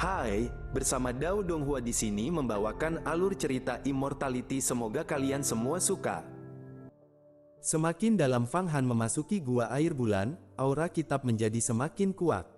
Hai, bersama Dao Donghua di sini membawakan alur cerita Immortality. Semoga kalian semua suka. Semakin dalam Fang Han memasuki gua air bulan, aura kitab menjadi semakin kuat.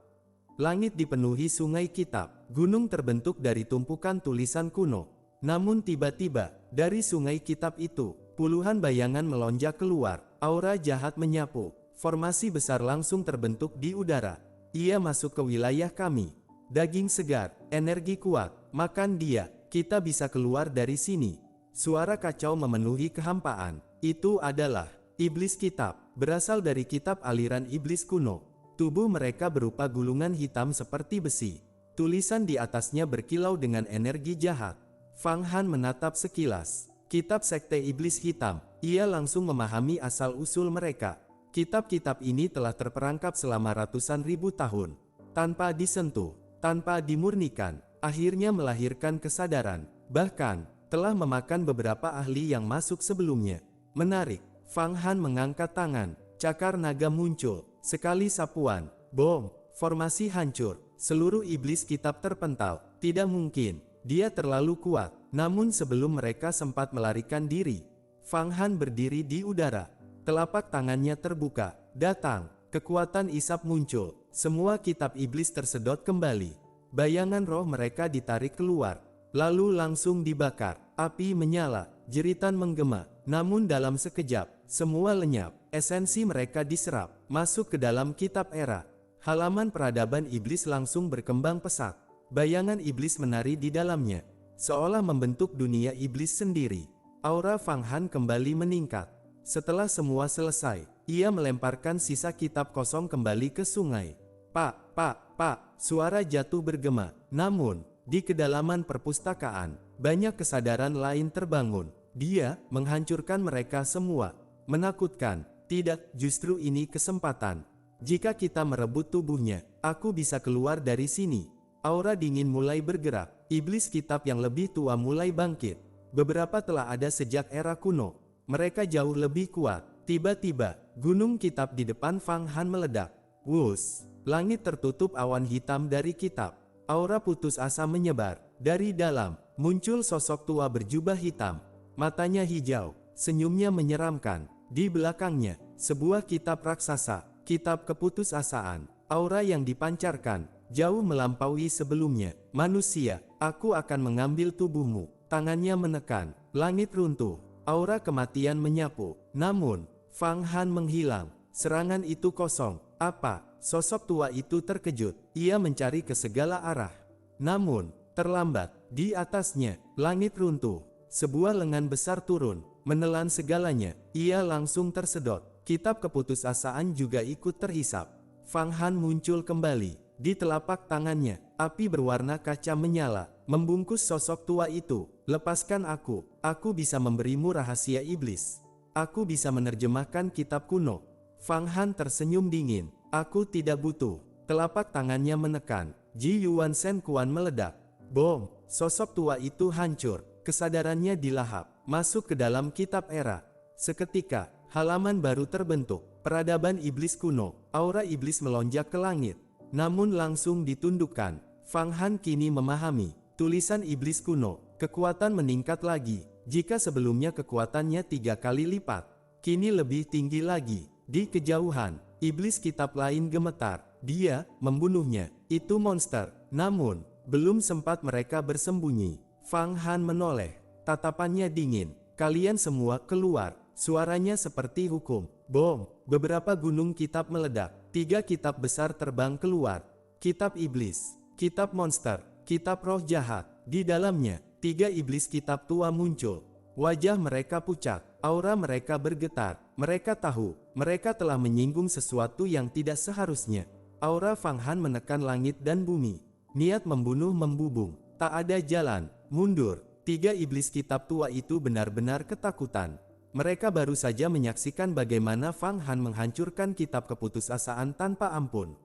Langit dipenuhi sungai kitab, gunung terbentuk dari tumpukan tulisan kuno. Namun tiba-tiba, dari sungai kitab itu, puluhan bayangan melonjak keluar, aura jahat menyapu, formasi besar langsung terbentuk di udara. Ia masuk ke wilayah kami. Daging segar, energi kuat, makan dia, kita bisa keluar dari sini. Suara kacau memenuhi kehampaan. Itu adalah iblis kitab, berasal dari kitab aliran iblis kuno. Tubuh mereka berupa gulungan hitam seperti besi. Tulisan di atasnya berkilau dengan energi jahat. Fang Han menatap sekilas. Kitab sekte iblis hitam. Ia langsung memahami asal-usul mereka. Kitab-kitab ini telah terperangkap selama ratusan ribu tahun. Tanpa disentuh, tanpa dimurnikan, akhirnya melahirkan kesadaran. Bahkan, telah memakan beberapa ahli yang masuk sebelumnya. Menarik, Fang Han mengangkat tangan. Cakar naga muncul. Sekali sapuan, bom, formasi hancur. Seluruh iblis kitab terpental. Tidak mungkin, dia terlalu kuat. Namun sebelum mereka sempat melarikan diri, Fang Han berdiri di udara. Telapak tangannya terbuka. Datang, kekuatan isap muncul. Semua kitab iblis tersedot kembali. Bayangan roh mereka ditarik keluar. Lalu langsung dibakar. Api menyala, jeritan menggema. Namun dalam sekejap, semua lenyap. Esensi mereka diserap, masuk ke dalam kitab era. Halaman peradaban iblis langsung berkembang pesat. Bayangan iblis menari di dalamnya, seolah membentuk dunia iblis sendiri. Aura Fang Han kembali meningkat. Setelah semua selesai, ia melemparkan sisa kitab kosong kembali ke sungai. Pak, suara jatuh bergema. Namun, di kedalaman perpustakaan, banyak kesadaran lain terbangun. Dia menghancurkan mereka semua. Menakutkan, tidak, justru ini kesempatan. Jika kita merebut tubuhnya, aku bisa keluar dari sini. Aura dingin mulai bergerak. Iblis kitab yang lebih tua mulai bangkit. Beberapa telah ada sejak era kuno. Mereka jauh lebih kuat. Tiba-tiba, gunung kitab di depan Fang Han meledak. Wus, langit tertutup awan hitam dari kitab. Aura putus asa menyebar. Dari dalam, muncul sosok tua berjubah hitam. Matanya hijau, senyumnya menyeramkan. Di belakangnya, sebuah kitab raksasa, kitab keputusasaan. Aura yang dipancarkan, jauh melampaui sebelumnya. Manusia, aku akan mengambil tubuhmu. Tangannya menekan, langit runtuh. Aura kematian menyapu. Namun, Fang Han menghilang. Serangan itu kosong. Apa? Sosok tua itu terkejut. Ia mencari ke segala arah. Namun, terlambat. Di atasnya, langit runtuh. Sebuah lengan besar turun, menelan segalanya. Ia langsung tersedot. Kitab keputusasaan juga ikut terhisap. Fang Han muncul kembali. Di telapak tangannya, api berwarna kaca menyala, membungkus sosok tua itu. Lepaskan aku bisa memberimu rahasia iblis. Aku bisa menerjemahkan kitab kuno. Fang Han tersenyum dingin. Aku tidak butuh. Telapak tangannya menekan. Ji Yuan Shen Kuan meledak. Bom, sosok tua itu hancur. Kesadarannya dilahap, masuk ke dalam kitab era. Seketika, halaman baru terbentuk. Peradaban iblis kuno. Aura iblis melonjak ke langit. Namun langsung ditundukkan. Fang Han kini memahami. Tulisan iblis kuno. Kekuatan meningkat lagi. Jika sebelumnya kekuatannya 3 kali lipat, kini lebih tinggi lagi. Di kejauhan, iblis kitab lain gemetar. Dia membunuhnya. Itu monster. Namun, belum sempat mereka bersembunyi, Fang Han menoleh. Tatapannya dingin. Kalian semua keluar. Suaranya seperti hukum. Bom. Beberapa gunung kitab meledak. 3 kitab besar terbang keluar. Kitab iblis, kitab monster, kitab roh jahat. Di dalamnya, 3 iblis kitab tua muncul. Wajah mereka pucat. Aura mereka bergetar. Mereka tahu, mereka telah menyinggung sesuatu yang tidak seharusnya. Aura Fang Han menekan langit dan bumi. Niat membunuh membubung. Tak ada jalan, mundur. 3 iblis kitab tua itu benar-benar ketakutan. Mereka baru saja menyaksikan bagaimana Fang Han menghancurkan kitab keputusasaan tanpa ampun.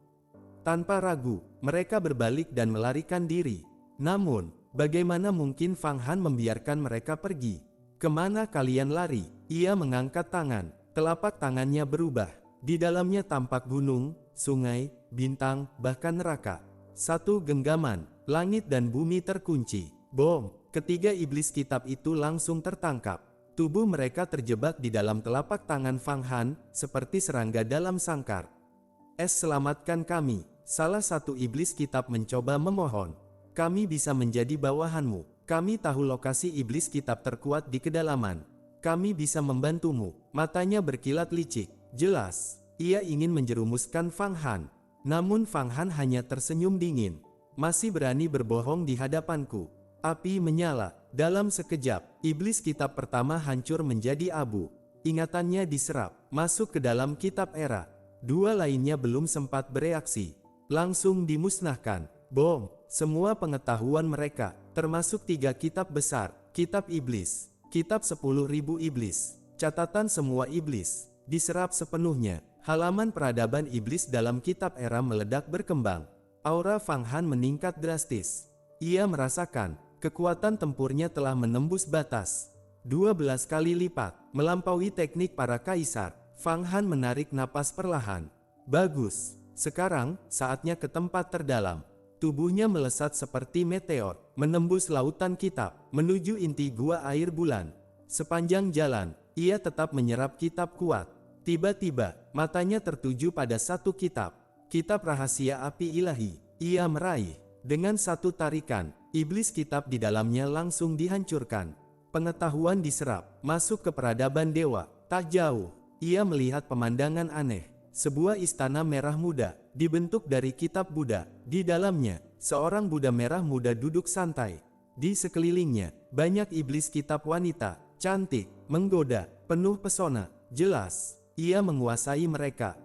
Tanpa ragu, mereka berbalik dan melarikan diri. Namun, bagaimana mungkin Fang Han membiarkan mereka pergi? Kemana kalian lari? Ia mengangkat tangan. Telapak tangannya berubah. Di dalamnya tampak gunung, sungai, bintang, bahkan neraka. Satu genggaman, langit dan bumi terkunci. Bom! Ketiga iblis kitab itu langsung tertangkap. Tubuh mereka terjebak di dalam telapak tangan Fang Han, seperti serangga dalam sangkar. Selamatkan kami. Salah satu iblis kitab mencoba memohon. Kami bisa menjadi bawahanmu. Kami tahu lokasi iblis kitab terkuat di kedalaman. Kami bisa membantumu. Matanya berkilat licik. Jelas, ia ingin menjerumuskan Fang Han. Namun Fang Han hanya tersenyum dingin. Masih berani berbohong di hadapanku. Api menyala. Dalam sekejap, iblis kitab pertama hancur menjadi abu. Ingatannya diserap, masuk ke dalam kitab era. Dua lainnya belum sempat bereaksi. Langsung dimusnahkan. Bom! Semua pengetahuan mereka, termasuk 3 kitab besar, kitab iblis, kitab 10.000 iblis, catatan semua iblis, diserap sepenuhnya. Halaman peradaban iblis dalam kitab era meledak berkembang. Aura Fang Han meningkat drastis. Ia merasakan, kekuatan tempurnya telah menembus batas. 12 kali lipat, melampaui teknik para kaisar. Fang Han menarik napas perlahan. Bagus, sekarang saatnya ke tempat terdalam. Tubuhnya melesat seperti meteor, menembus lautan kitab, menuju inti gua air bulan. Sepanjang jalan, ia tetap menyerap kitab kuat. Tiba-tiba, matanya tertuju pada satu kitab. Kitab rahasia api ilahi. Ia meraih. Dengan satu tarikan, iblis kitab di dalamnya langsung dihancurkan. Pengetahuan diserap, masuk ke peradaban dewa. Tak jauh, ia melihat pemandangan aneh. Sebuah istana merah muda, dibentuk dari kitab Buddha. Di dalamnya, seorang Buddha merah muda duduk santai. Di sekelilingnya, banyak iblis kitab wanita, cantik, menggoda, penuh pesona. Jelas, ia menguasai mereka.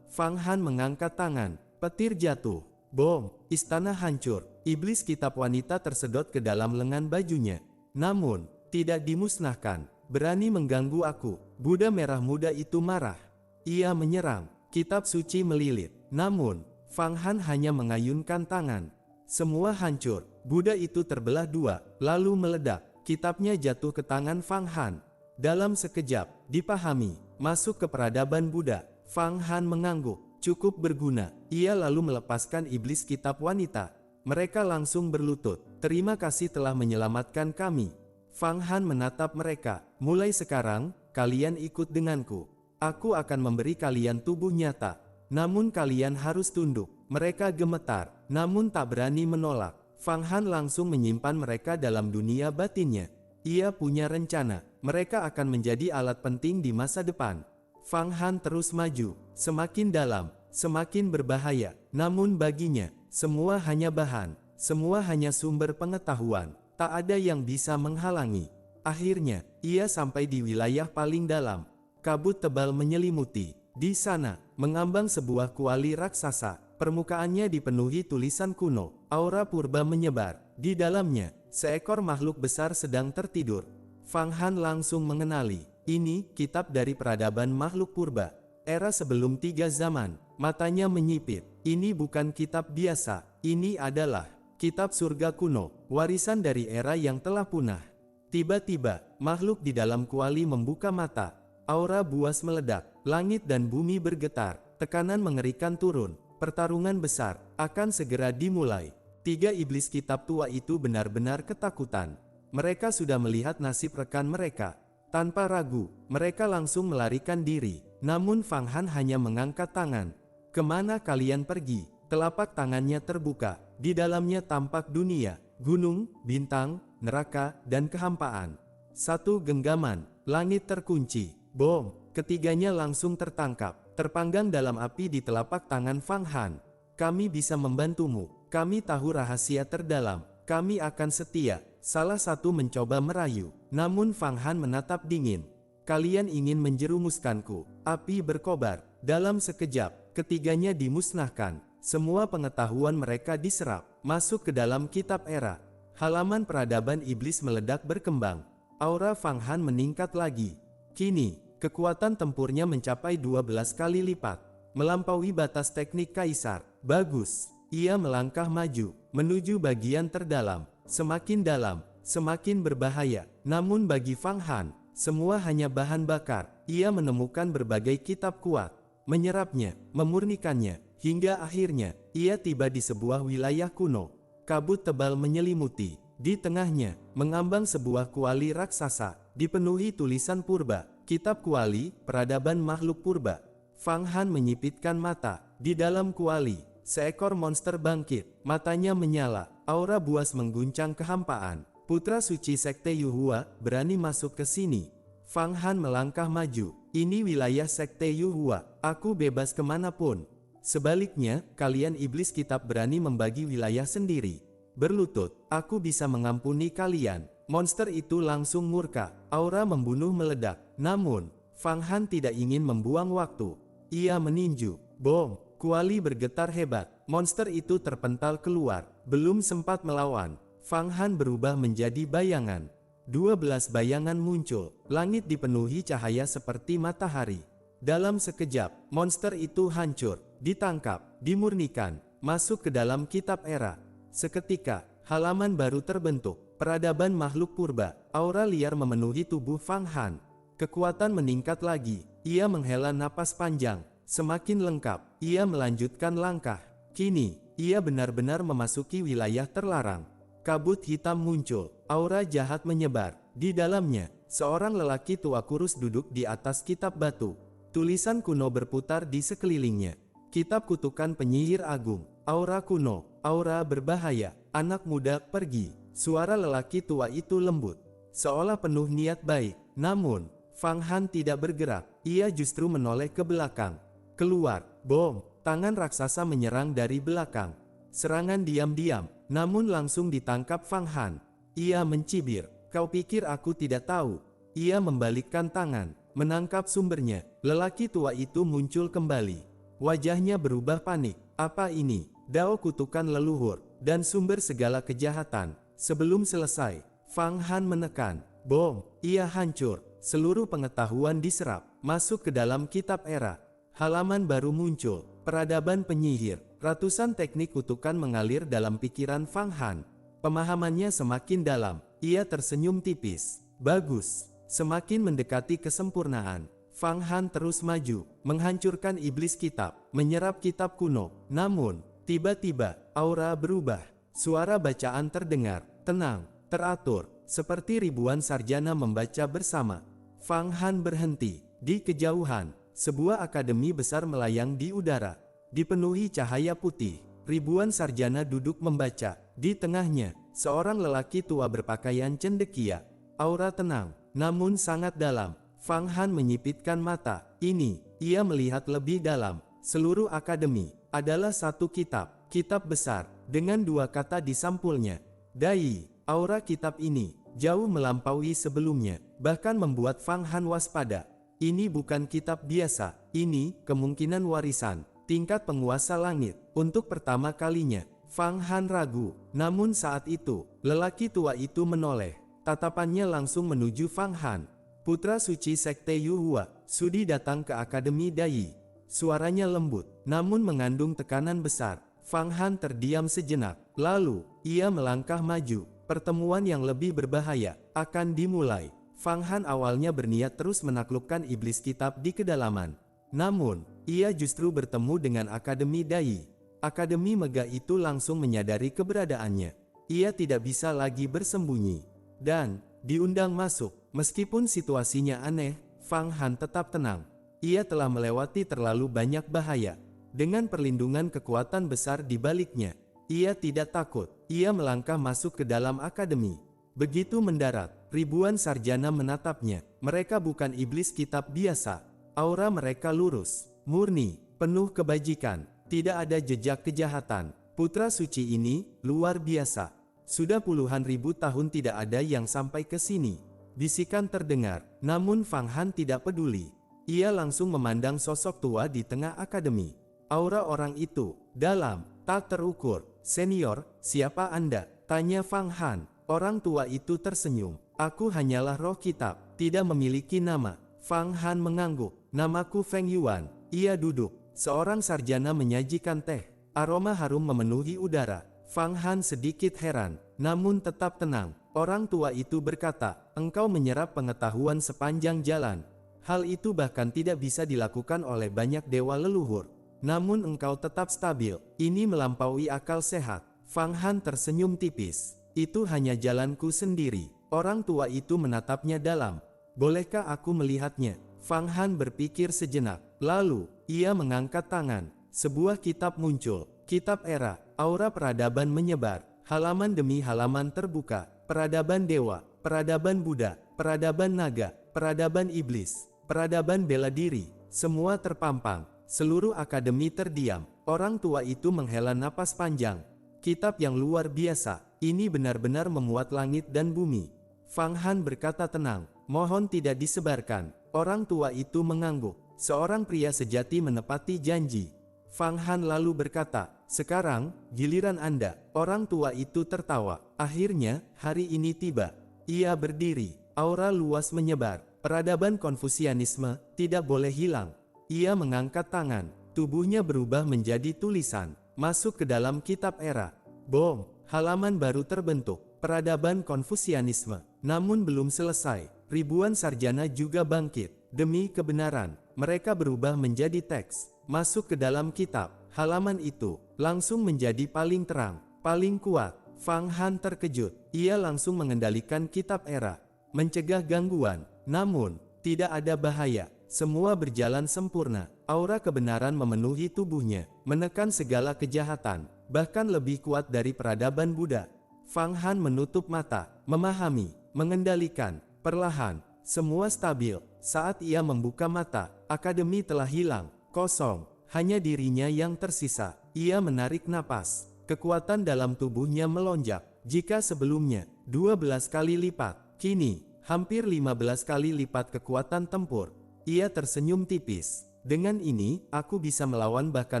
Fang Han mengangkat tangan, petir jatuh. Bom! Istana hancur. Iblis kitab wanita tersedot ke dalam lengan bajunya. Namun, tidak dimusnahkan. Berani mengganggu aku. Buddha merah muda itu marah. Ia menyerang. Kitab suci melilit. Namun, Fang Han hanya mengayunkan tangan. Semua hancur. Buddha itu terbelah dua, lalu meledak. Kitabnya jatuh ke tangan Fang Han. Dalam sekejap, dipahami, masuk ke peradaban Buddha. Fang Han mengangguk. Cukup berguna. Ia lalu melepaskan iblis kitab wanita. Mereka langsung berlutut. Terima kasih telah menyelamatkan kami. Fang Han menatap mereka. Mulai sekarang, kalian ikut denganku. Aku akan memberi kalian tubuh nyata. Namun kalian harus tunduk. Mereka gemetar, namun tak berani menolak. Fang Han langsung menyimpan mereka dalam dunia batinnya. Ia punya rencana. Mereka akan menjadi alat penting di masa depan. Fang Han terus maju. Semakin dalam, semakin berbahaya. Namun baginya, semua hanya bahan. Semua hanya sumber pengetahuan. Tak ada yang bisa menghalangi. Akhirnya, ia sampai di wilayah paling dalam. Kabut tebal menyelimuti. Di sana, mengambang sebuah kuali raksasa. Permukaannya dipenuhi tulisan kuno. Aura purba menyebar. Di dalamnya, seekor makhluk besar sedang tertidur. Fang Han langsung mengenali. Ini kitab dari peradaban makhluk purba. Era sebelum 3 zaman. Matanya menyipit. Ini bukan kitab biasa. Ini adalah kitab surga kuno. Warisan dari era yang telah punah. Tiba-tiba, makhluk di dalam kuali membuka mata. Aura buas meledak. Langit dan bumi bergetar. Tekanan mengerikan turun. Pertarungan besar akan segera dimulai. 3 iblis kitab tua itu benar-benar ketakutan. Mereka sudah melihat nasib rekan mereka. Tanpa ragu, mereka langsung melarikan diri. Namun Fang Han hanya mengangkat tangan. Kemana kalian pergi? Telapak tangannya terbuka. Di dalamnya tampak dunia, gunung, bintang, neraka, dan kehampaan. Satu genggaman, langit terkunci. Bom! Ketiganya langsung tertangkap. Terpanggang dalam api di telapak tangan Fang Han. Kami bisa membantumu. Kami tahu rahasia terdalam. Kami akan setia. Salah satu mencoba merayu. Namun Fang Han menatap dingin. Kalian ingin menjerumuskanku. Api berkobar. Dalam sekejap, ketiganya dimusnahkan. Semua pengetahuan mereka diserap. Masuk ke dalam kitab era. Halaman peradaban iblis meledak berkembang. Aura Fang Han meningkat lagi. Kini, kekuatan tempurnya mencapai 12 kali lipat. Melampaui batas teknik kaisar. Bagus. Ia melangkah maju, menuju bagian terdalam. Semakin dalam, semakin berbahaya. Namun bagi Fang Han, semua hanya bahan bakar. Ia menemukan berbagai kitab kuat. Menyerapnya, memurnikannya, Hingga akhirnya, ia tiba di sebuah wilayah kuno. Kabut tebal menyelimuti. Di tengahnya, mengambang sebuah kuali raksasa, dipenuhi tulisan purba. Kitab Kuali, Peradaban Makhluk Purba. Fang Han menyipitkan mata. Di dalam kuali, seekor monster bangkit. Matanya menyala, aura buas mengguncang kehampaan. Putra suci Sekte Yuhua, berani masuk ke sini. Fang Han melangkah maju. Ini wilayah Sekte Yuhua, aku bebas kemanapun. Sebaliknya, kalian iblis kitab berani membagi wilayah sendiri. Berlutut, aku bisa mengampuni kalian. Monster itu langsung murka, aura membunuh meledak. Namun, Fang Han tidak ingin membuang waktu. Ia meninju. Bom, kuali bergetar hebat. Monster itu terpental keluar. Belum sempat melawan, Fang Han berubah menjadi bayangan. 12 bayangan muncul. Langit dipenuhi cahaya seperti matahari. Dalam sekejap, monster itu hancur, ditangkap, dimurnikan, masuk ke dalam kitab era. Seketika, halaman baru terbentuk. Peradaban makhluk purba. Aura liar memenuhi tubuh Fang Han. Kekuatan meningkat lagi. Ia menghela napas panjang. Semakin lengkap, ia melanjutkan langkah. Kini, ia benar-benar memasuki wilayah terlarang. Kabut hitam muncul, aura jahat menyebar. Di dalamnya, seorang lelaki tua kurus duduk di atas kitab batu. Tulisan kuno berputar di sekelilingnya. Kitab kutukan penyihir agung. Aura kuno, aura berbahaya. Anak muda, pergi. Suara lelaki tua itu lembut, seolah penuh niat baik. Namun, Fang Han tidak bergerak. Ia justru menoleh ke belakang. Keluar, bom. Tangan raksasa menyerang dari belakang. Serangan diam-diam, namun langsung ditangkap Fang Han. Ia mencibir. Kau pikir aku tidak tahu? Ia membalikkan tangan, menangkap sumbernya. Lelaki tua itu muncul kembali. Wajahnya berubah panik. Apa ini? Dao kutukan leluhur, dan sumber segala kejahatan. Sebelum selesai, Fang Han menekan. Bom, ia hancur. Seluruh pengetahuan diserap, masuk ke dalam kitab era. Halaman baru muncul. Peradaban penyihir. Ratusan teknik kutukan mengalir dalam pikiran Fang Han. Pemahamannya semakin dalam. Ia tersenyum tipis. Bagus. Semakin mendekati kesempurnaan, Fang Han terus maju, menghancurkan iblis kitab, menyerap kitab kuno. Namun, tiba-tiba, aura berubah. Suara bacaan terdengar, tenang, teratur, seperti ribuan sarjana membaca bersama. Fang Han berhenti. Di kejauhan, sebuah akademi besar melayang di udara, dipenuhi cahaya putih. Ribuan sarjana duduk membaca. Di tengahnya, seorang lelaki tua berpakaian cendekia. Aura tenang, namun sangat dalam. Fang Han menyipitkan mata. Ini, ia melihat lebih dalam. Seluruh akademi adalah satu kitab. Kitab besar, dengan dua kata di sampulnya. Dai. Aura kitab ini jauh melampaui sebelumnya, bahkan membuat Fang Han waspada. Ini bukan kitab biasa. Ini kemungkinan warisan tingkat penguasa langit. Untuk pertama kalinya, Fang Han ragu. Namun saat itu, lelaki tua itu menoleh. Tatapannya langsung menuju Fang Han. Putra suci Sekte Yuhua, sudi datang ke Akademi Dai. Suaranya lembut, namun mengandung tekanan besar. Fang Han terdiam sejenak. Lalu, ia melangkah maju. Pertemuan yang lebih berbahaya akan dimulai. Fang Han awalnya berniat terus menaklukkan iblis kitab di kedalaman. Namun, ia justru bertemu dengan Akademi Dai. Akademi megah itu langsung menyadari keberadaannya. Ia tidak bisa lagi bersembunyi. Dan, diundang masuk. Meskipun situasinya aneh, Fang Han tetap tenang. Ia telah melewati terlalu banyak bahaya. Dengan perlindungan kekuatan besar di baliknya, ia tidak takut. Ia melangkah masuk ke dalam akademi. Begitu mendarat, ribuan sarjana menatapnya. Mereka bukan iblis kitab biasa. Aura mereka lurus, murni, penuh kebajikan. Tidak ada jejak kejahatan. Putra suci ini luar biasa. Sudah puluhan ribu tahun tidak ada yang sampai ke sini. Bisikan terdengar, namun Fang Han tidak peduli. Ia langsung memandang sosok tua di tengah akademi. Aura orang itu dalam, tak terukur. Senior, siapa Anda? Tanya Fang Han. Orang tua itu tersenyum. Aku hanyalah roh kitab, tidak memiliki nama. Fang Han mengangguk. Namaku Feng Yuan. Ia duduk. Seorang sarjana menyajikan teh. Aroma harum memenuhi udara. Fang Han sedikit heran, namun tetap tenang. Orang tua itu berkata, engkau menyerap pengetahuan sepanjang jalan. Hal itu bahkan tidak bisa dilakukan oleh banyak dewa leluhur. namun engkau tetap stabil. Ini melampaui akal sehat. Fang Han tersenyum tipis. Itu hanya jalanku sendiri. Orang tua itu menatapnya dalam. Bolehkah aku melihatnya? Fang Han berpikir sejenak. Lalu, ia mengangkat tangan. Sebuah kitab muncul. Kitab era. Aura peradaban menyebar. Halaman demi halaman terbuka. Peradaban dewa, peradaban Buddha, peradaban naga, peradaban iblis, peradaban bela diri. Semua terpampang. Seluruh akademi terdiam. Orang tua itu menghela napas panjang. Kitab yang luar biasa. Ini benar-benar memuat langit dan bumi. Fang Han berkata tenang. Mohon tidak disebarkan. Orang tua itu mengangguk. Seorang pria sejati menepati janji. Fang Han lalu berkata, sekarang, giliran Anda. Orang tua itu tertawa. Akhirnya, hari ini tiba. Ia berdiri. Aura luas menyebar. Peradaban Konfusianisme tidak boleh hilang. Ia mengangkat tangan. Tubuhnya berubah menjadi tulisan. Masuk ke dalam kitab era. Bom, halaman baru terbentuk. Peradaban Konfusianisme. Namun belum selesai. Ribuan sarjana juga bangkit. Demi kebenaran, mereka berubah menjadi teks. Masuk ke dalam kitab. Halaman itu langsung menjadi paling terang, paling kuat. Fang Han terkejut. Ia langsung mengendalikan kitab era. Mencegah gangguan. Namun, tidak ada bahaya. Semua berjalan sempurna. Aura kebenaran memenuhi tubuhnya. Menekan segala kejahatan. Bahkan lebih kuat dari peradaban Buddha. Fang Han menutup mata. Memahami. Mengendalikan. Perlahan. Semua stabil. Saat ia membuka mata, akademi telah hilang. Kosong. Hanya dirinya yang tersisa. Ia menarik napas. Kekuatan dalam tubuhnya melonjak. Jika sebelumnya 12 kali lipat, kini hampir 15 kali lipat kekuatan tempur. Ia tersenyum tipis. Dengan ini, aku bisa melawan bahkan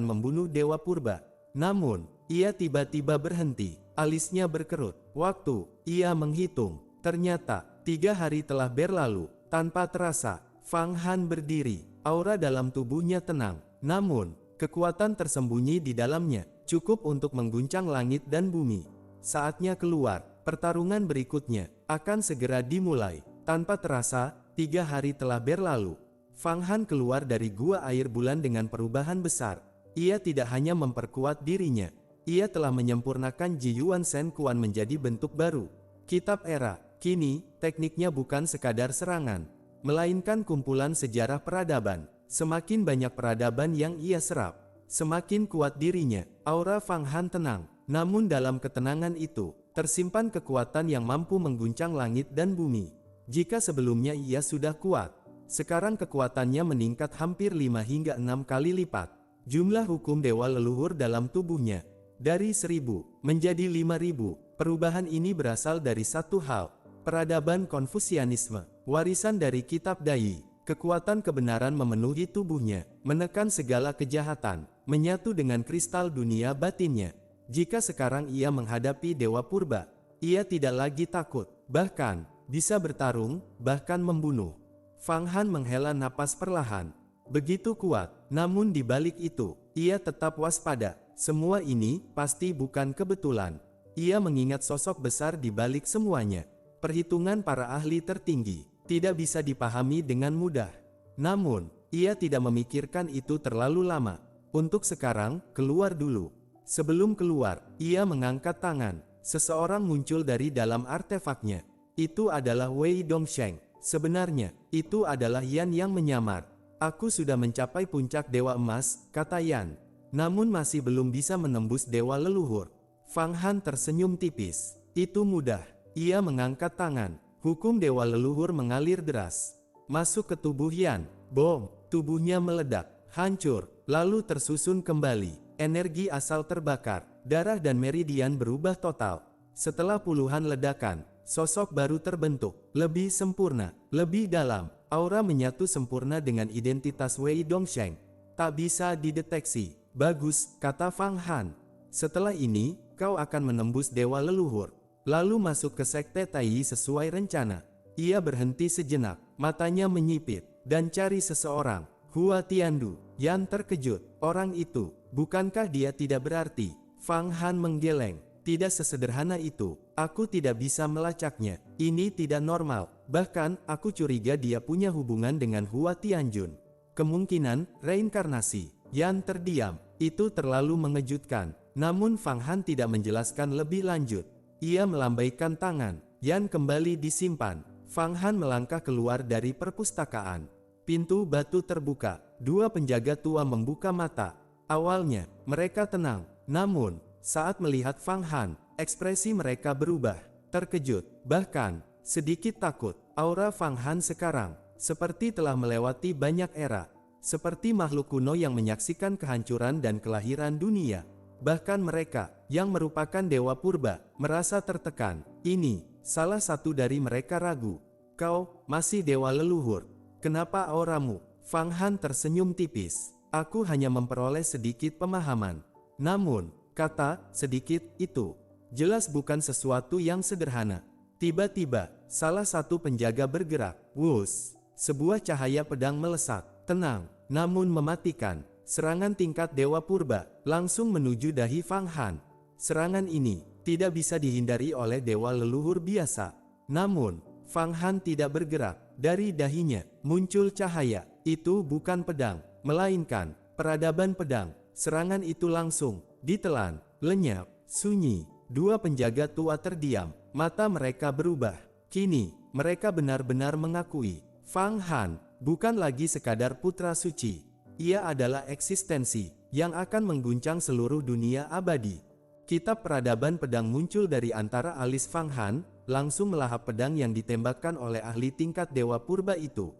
membunuh Dewa Purba. Namun, ia tiba-tiba berhenti. Alisnya berkerut. Waktu, ia menghitung. Ternyata, 3 hari telah berlalu. Tanpa terasa, Fang Han berdiri. Aura dalam tubuhnya tenang. Namun, kekuatan tersembunyi di dalamnya, cukup untuk mengguncang langit dan bumi. Saatnya keluar. Pertarungan berikutnya akan segera dimulai. Tanpa terasa, 3 hari telah berlalu. Fang Han keluar dari gua air bulan dengan perubahan besar. Ia tidak hanya memperkuat dirinya. Ia telah menyempurnakan Ji Yuan Shen Quan menjadi bentuk baru. Kitab era. Kini, tekniknya bukan sekadar serangan, melainkan kumpulan sejarah peradaban. Semakin banyak peradaban yang ia serap, semakin kuat dirinya. Aura Fang Han tenang. Namun dalam ketenangan itu, tersimpan kekuatan yang mampu mengguncang langit dan bumi. Jika sebelumnya ia sudah kuat, sekarang kekuatannya meningkat hampir 5 hingga 6 kali lipat. Jumlah hukum dewa leluhur dalam tubuhnya, dari 1000 menjadi 5000. Perubahan ini berasal dari satu hal. Peradaban Konfusianisme, warisan dari kitab Dai. Kekuatan kebenaran memenuhi tubuhnya, menekan segala kejahatan, menyatu dengan kristal dunia batinnya. Jika sekarang ia menghadapi Dewa Purba, ia tidak lagi takut, bahkan bisa bertarung, bahkan membunuh. Fang Han menghela napas perlahan. Begitu kuat, namun di balik itu, ia tetap waspada. Semua ini pasti bukan kebetulan. Ia mengingat sosok besar di balik semuanya. Perhitungan para ahli tertinggi tidak bisa dipahami dengan mudah. Namun, ia tidak memikirkan itu terlalu lama. Untuk sekarang, keluar dulu. Sebelum keluar, ia mengangkat tangan. Seseorang muncul dari dalam artefaknya. Itu adalah Wei Dongsheng. Sebenarnya, itu adalah Yan yang menyamar. Aku sudah mencapai puncak Dewa Emas, kata Yan. Namun masih belum bisa menembus Dewa Leluhur. Fang Han tersenyum tipis. Itu mudah. Ia mengangkat tangan. Hukum Dewa Leluhur mengalir deras. Masuk ke tubuh Yan. Bom, tubuhnya meledak, hancur, lalu tersusun kembali. Energi asal terbakar. Darah dan meridian berubah total. Setelah puluhan ledakan, sosok baru terbentuk. Lebih sempurna, lebih dalam. Aura menyatu sempurna dengan identitas Wei Dongsheng. Tak bisa dideteksi. Bagus, kata Fang Han. Setelah ini, kau akan menembus Dewa Leluhur. Lalu masuk ke Sekte Tai sesuai rencana. Ia berhenti sejenak, matanya menyipit, dan cari seseorang. Hua Tiandu. Yan terkejut. Orang itu, bukankah dia tidak berarti? Fang Han menggeleng. Tidak sesederhana itu. Aku tidak bisa melacaknya. Ini tidak normal. Bahkan, aku curiga dia punya hubungan dengan Hua Tianjun. Kemungkinan, reinkarnasi. Yan terdiam. Itu terlalu mengejutkan. Namun Fang Han tidak menjelaskan lebih lanjut. Ia melambaikan tangan. Yan kembali disimpan. Fang Han melangkah keluar dari perpustakaan. Pintu batu terbuka. Dua penjaga tua membuka mata. Awalnya, mereka tenang. Namun, saat melihat Fang Han, ekspresi mereka berubah. Terkejut, bahkan sedikit takut. Aura Fang Han sekarang seperti telah melewati banyak era. Seperti makhluk kuno yang menyaksikan kehancuran dan kelahiran dunia. Bahkan mereka, yang merupakan dewa purba, merasa tertekan. Ini, salah satu dari mereka ragu. Kau, masih dewa leluhur. Kenapa auramu? Fang Han tersenyum tipis. Aku hanya memperoleh sedikit pemahaman. Namun, kata sedikit itu jelas bukan sesuatu yang sederhana. Tiba-tiba, salah satu penjaga bergerak. Wus, sebuah cahaya pedang melesat, tenang, namun mematikan. Serangan tingkat dewa purba langsung menuju dahi Fang Han. Serangan ini tidak bisa dihindari oleh dewa leluhur biasa. Namun, Fang Han tidak bergerak. Dari dahinya muncul cahaya. Itu bukan pedang, melainkan peradaban pedang. Serangan itu langsung ditelan, lenyap, sunyi. Dua penjaga tua terdiam, mata mereka berubah. Kini, mereka benar-benar mengakui, Fang Han bukan lagi sekadar putra suci. Ia adalah eksistensi yang akan mengguncang seluruh dunia abadi. Kitab peradaban pedang muncul dari antara alis Fang Han, langsung melahap pedang yang ditembakkan oleh ahli tingkat dewa purba itu.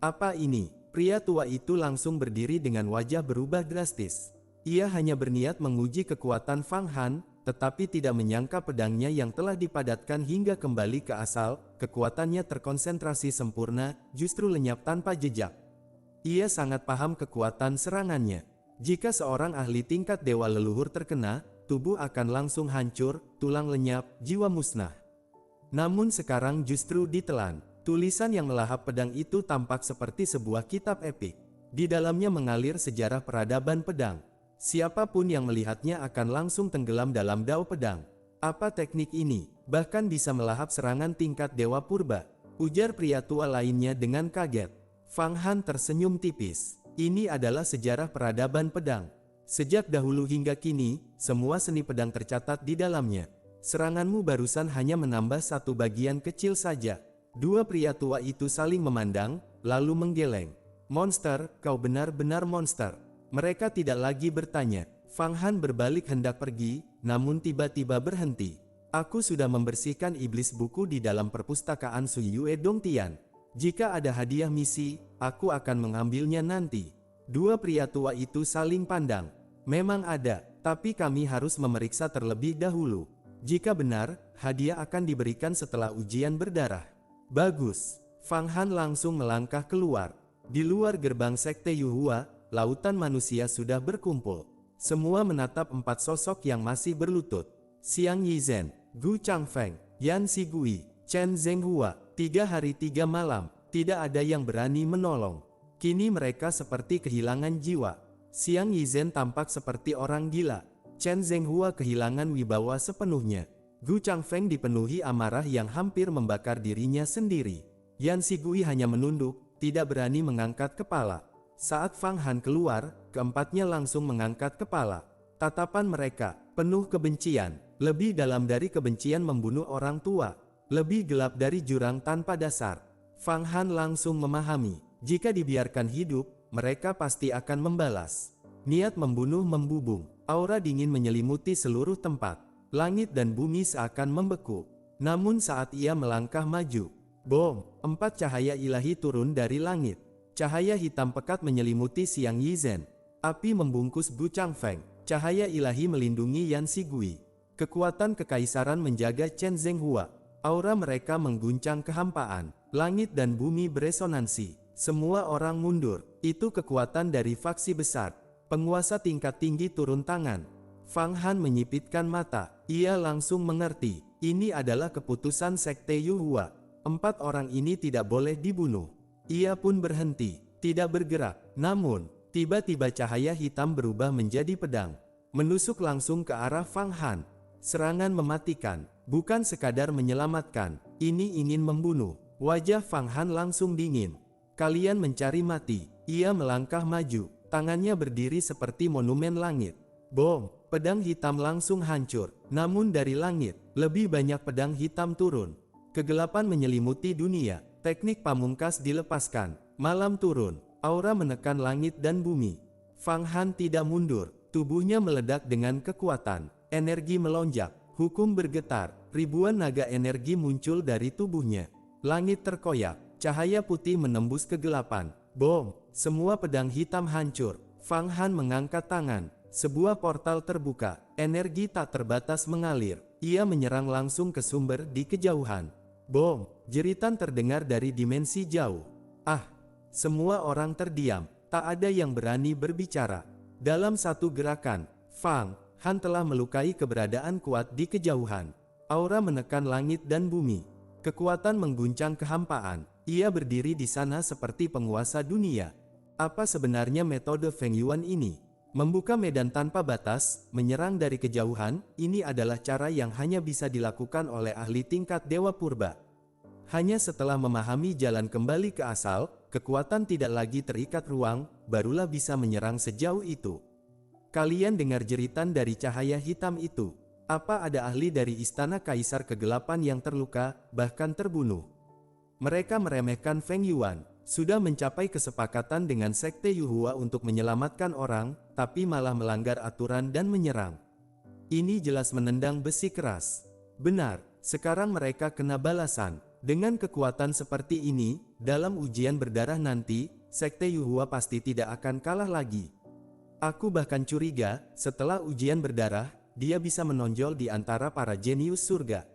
Apa ini? Pria tua itu langsung berdiri dengan wajah berubah drastis. Ia hanya berniat menguji kekuatan Fang Han, tetapi tidak menyangka pedangnya yang telah dipadatkan hingga kembali ke asal, kekuatannya terkonsentrasi sempurna, justru lenyap tanpa jejak. Ia sangat paham kekuatan serangannya. Jika seorang ahli tingkat dewa leluhur terkena, tubuh akan langsung hancur, tulang lenyap, jiwa musnah. Namun sekarang justru ditelan. Tulisan yang melahap pedang itu tampak seperti sebuah kitab epik. Di dalamnya mengalir sejarah peradaban pedang. Siapapun yang melihatnya akan langsung tenggelam dalam dao pedang. Apa teknik ini? Bahkan bisa melahap serangan tingkat dewa purba, ujar pria tua lainnya dengan kaget. Fang Han tersenyum tipis. Ini adalah sejarah peradaban pedang. Sejak dahulu hingga kini, semua seni pedang tercatat di dalamnya. Seranganmu barusan hanya menambah satu bagian kecil saja. Dua pria tua itu saling memandang, lalu menggeleng. Monster, kau benar-benar monster. Mereka tidak lagi bertanya. Fang Han berbalik hendak pergi, namun tiba-tiba berhenti. Aku sudah membersihkan iblis buku di dalam perpustakaan Sui Yue Dongtian. Jika ada hadiah misi, aku akan mengambilnya nanti. Dua pria tua itu saling pandang. Memang ada, tapi kami harus memeriksa terlebih dahulu. Jika benar, hadiah akan diberikan setelah ujian berdarah. Bagus. Fang Han langsung melangkah keluar. Di luar gerbang sekte Yuhua, lautan manusia sudah berkumpul. Semua menatap empat sosok yang masih berlutut. Xiang Yizhen, Gu Changfeng, Yan Xigui, Chen Zhenghua. 3 hari 3 malam, tidak ada yang berani menolong. Kini mereka seperti kehilangan jiwa. Xiang Yizhen tampak seperti orang gila. Chen Zhenghua kehilangan wibawa sepenuhnya. Gu Changfeng dipenuhi amarah yang hampir membakar dirinya sendiri. Yan Xigui hanya menunduk, tidak berani mengangkat kepala. Saat Fang Han keluar, keempatnya langsung mengangkat kepala. Tatapan mereka penuh kebencian, lebih dalam dari kebencian membunuh orang tua, lebih gelap dari jurang tanpa dasar. Fang Han langsung memahami, jika dibiarkan hidup, mereka pasti akan membalas. Niat membunuh membubung, aura dingin menyelimuti seluruh tempat. Langit dan bumi seakan membeku. Namun saat ia melangkah maju, bom, 4 cahaya ilahi turun dari langit. Cahaya hitam pekat menyelimuti Xiang Yizhen. Api membungkus Gu Changfeng. Cahaya ilahi melindungi Yan Xigui. Kekuatan kekaisaran menjaga Chen Zhenghua. Aura mereka mengguncang kehampaan. Langit dan bumi beresonansi. Semua orang mundur. Itu kekuatan dari faksi besar. Penguasa tingkat tinggi turun tangan. Fang Han menyipitkan mata. Ia langsung mengerti. Ini adalah keputusan sekte Yuhua. 4 orang ini tidak boleh dibunuh. Ia pun berhenti, tidak bergerak. Namun, tiba-tiba cahaya hitam berubah menjadi pedang. Menusuk langsung ke arah Fang Han. Serangan mematikan, bukan sekadar menyelamatkan. Ini ingin membunuh. Wajah Fang Han langsung dingin. Kalian mencari mati. Ia melangkah maju. Tangannya berdiri seperti monumen langit. Bom! Pedang hitam langsung hancur. Namun dari langit, lebih banyak pedang hitam turun. Kegelapan menyelimuti dunia. Teknik pamungkas dilepaskan. Malam turun. Aura menekan langit dan bumi. Fang Han tidak mundur. Tubuhnya meledak dengan kekuatan. Energi melonjak. Hukum bergetar. Ribuan naga energi muncul dari tubuhnya. Langit terkoyak. Cahaya putih menembus kegelapan. Bom! Semua pedang hitam hancur. Fang Han mengangkat tangan. Sebuah portal terbuka. Energi tak terbatas mengalir. Ia menyerang langsung ke sumber di kejauhan. Bom! Jeritan terdengar dari dimensi jauh. Ah! Semua orang terdiam. Tak ada yang berani berbicara. Dalam satu gerakan, Fang Han telah melukai keberadaan kuat di kejauhan. Aura menekan langit dan bumi. Kekuatan mengguncang kehampaan. Ia berdiri di sana seperti penguasa dunia. Apa sebenarnya metode Feng Yuan ini? Membuka medan tanpa batas, menyerang dari kejauhan, ini adalah cara yang hanya bisa dilakukan oleh ahli tingkat Dewa Purba. Hanya setelah memahami jalan kembali ke asal, kekuatan tidak lagi terikat ruang, barulah bisa menyerang sejauh itu. Kalian dengar jeritan dari cahaya hitam itu. Apa ada ahli dari istana Kaisar Kegelapan yang terluka, bahkan terbunuh? Mereka meremehkan Feng Yuan. Sudah mencapai kesepakatan dengan Sekte Yuhua untuk menyelamatkan orang, tapi malah melanggar aturan dan menyerang. Ini jelas menendang besi keras. Benar, sekarang mereka kena balasan. Dengan kekuatan seperti ini, dalam ujian berdarah nanti, Sekte Yuhua pasti tidak akan kalah lagi. Aku bahkan curiga, setelah ujian berdarah, dia bisa menonjol di antara para jenius surga.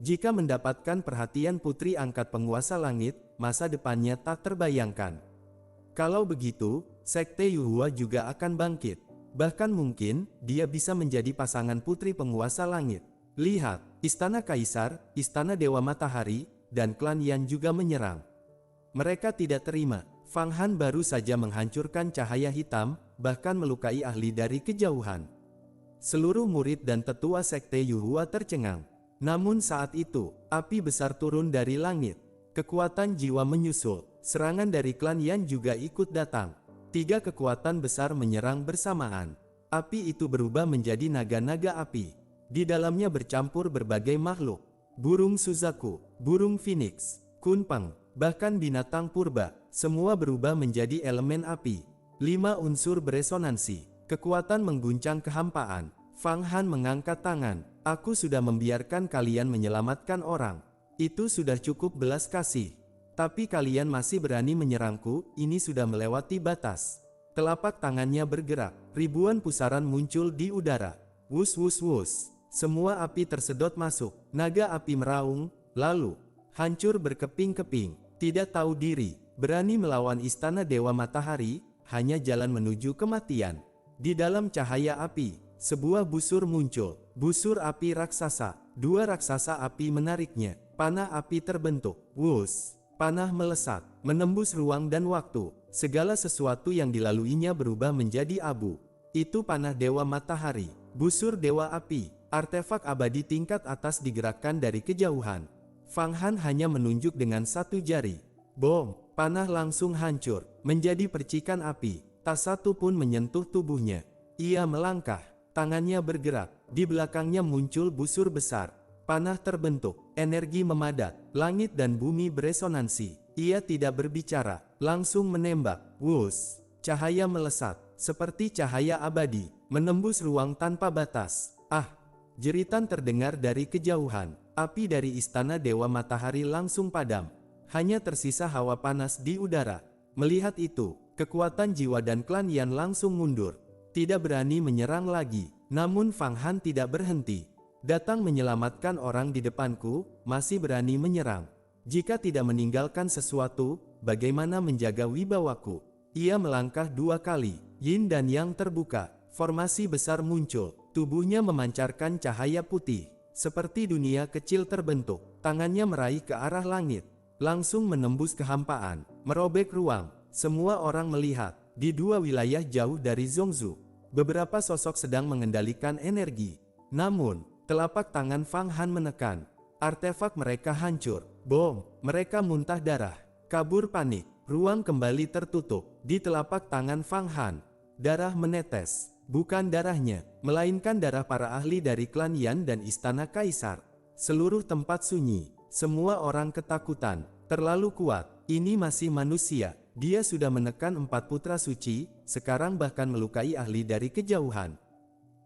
Jika mendapatkan perhatian putri angkat penguasa langit, masa depannya tak terbayangkan. Kalau begitu, Sekte Yuhua juga akan bangkit. Bahkan mungkin, dia bisa menjadi pasangan putri penguasa langit. Lihat, Istana Kaisar, Istana Dewa Matahari, dan klan Yan juga menyerang. Mereka tidak terima. Fang Han baru saja menghancurkan cahaya hitam, bahkan melukai ahli dari kejauhan. Seluruh murid dan tetua Sekte Yuhua tercengang. Namun saat itu, api besar turun dari langit. Kekuatan jiwa menyusul. Serangan dari klan Yan juga ikut datang. 3 kekuatan besar menyerang bersamaan. Api itu berubah menjadi naga-naga api. Di dalamnya bercampur berbagai makhluk. Burung Suzaku, burung Phoenix, Kunpeng, bahkan binatang purba. Semua berubah menjadi elemen api. 5 unsur beresonansi. Kekuatan mengguncang kehampaan. Fang Han mengangkat tangan. Aku sudah membiarkan kalian menyelamatkan orang. Itu sudah cukup belas kasih. Tapi kalian masih berani menyerangku, ini sudah melewati batas. Telapak tangannya bergerak. Ribuan pusaran muncul di udara. Wus wus wus. Semua api tersedot masuk. Naga api meraung, lalu hancur berkeping-keping. Tidak tahu diri, berani melawan Istana Dewa Matahari, hanya jalan menuju kematian. Di dalam cahaya api, sebuah busur muncul. Busur api raksasa. 2 raksasa api menariknya. Panah api terbentuk. Wus. Panah melesat, menembus ruang dan waktu. Segala sesuatu yang dilaluinya berubah menjadi abu. Itu panah Dewa Matahari. Busur Dewa Api. Artefak abadi tingkat atas digerakkan dari kejauhan. Fang Han hanya menunjuk dengan 1 jari. Bom! Panah langsung hancur, menjadi percikan api. Tak satu pun menyentuh tubuhnya. Ia melangkah. Tangannya bergerak, di belakangnya muncul busur besar. Panah terbentuk, energi memadat, langit dan bumi beresonansi. Ia tidak berbicara, langsung menembak. Wus! Cahaya melesat, seperti cahaya abadi, menembus ruang tanpa batas. Ah! Jeritan terdengar dari kejauhan. Api dari Istana Dewa Matahari langsung padam. Hanya tersisa hawa panas di udara. Melihat itu, kekuatan jiwa dan klan Yan langsung mundur. Tidak berani menyerang lagi. Namun Fang Han tidak berhenti. Datang menyelamatkan orang di depanku, masih berani menyerang. Jika tidak meninggalkan sesuatu, bagaimana menjaga wibawaku? Ia melangkah 2 kali. Yin dan Yang terbuka. Formasi besar muncul. Tubuhnya memancarkan cahaya putih. Seperti dunia kecil terbentuk. Tangannya meraih ke arah langit. Langsung menembus kehampaan. Merobek ruang. Semua orang melihat. Di 2 wilayah jauh dari Zhongzhou, beberapa sosok sedang mengendalikan energi. Namun, telapak tangan Fang Han menekan. Artefak mereka hancur. Bom! Mereka muntah darah. Kabur panik. Ruang kembali tertutup. di telapak tangan Fang Han. Darah menetes. Bukan darahnya, melainkan darah para ahli dari klan Yan dan istana kaisar. Seluruh tempat sunyi. Semua orang ketakutan. Terlalu kuat. Ini masih manusia. Dia sudah menekan 4 putra suci, sekarang bahkan melukai ahli dari kejauhan.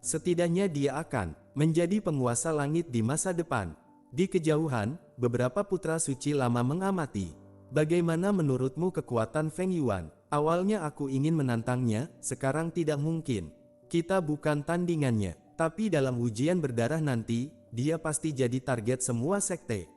Setidaknya dia akan menjadi penguasa langit di masa depan. Di kejauhan, beberapa putra suci lama mengamati. Bagaimana menurutmu kekuatan Feng Yuan? Awalnya aku ingin menantangnya, sekarang tidak mungkin. Kita bukan tandingannya, tapi dalam ujian berdarah nanti, dia pasti jadi target semua sekte.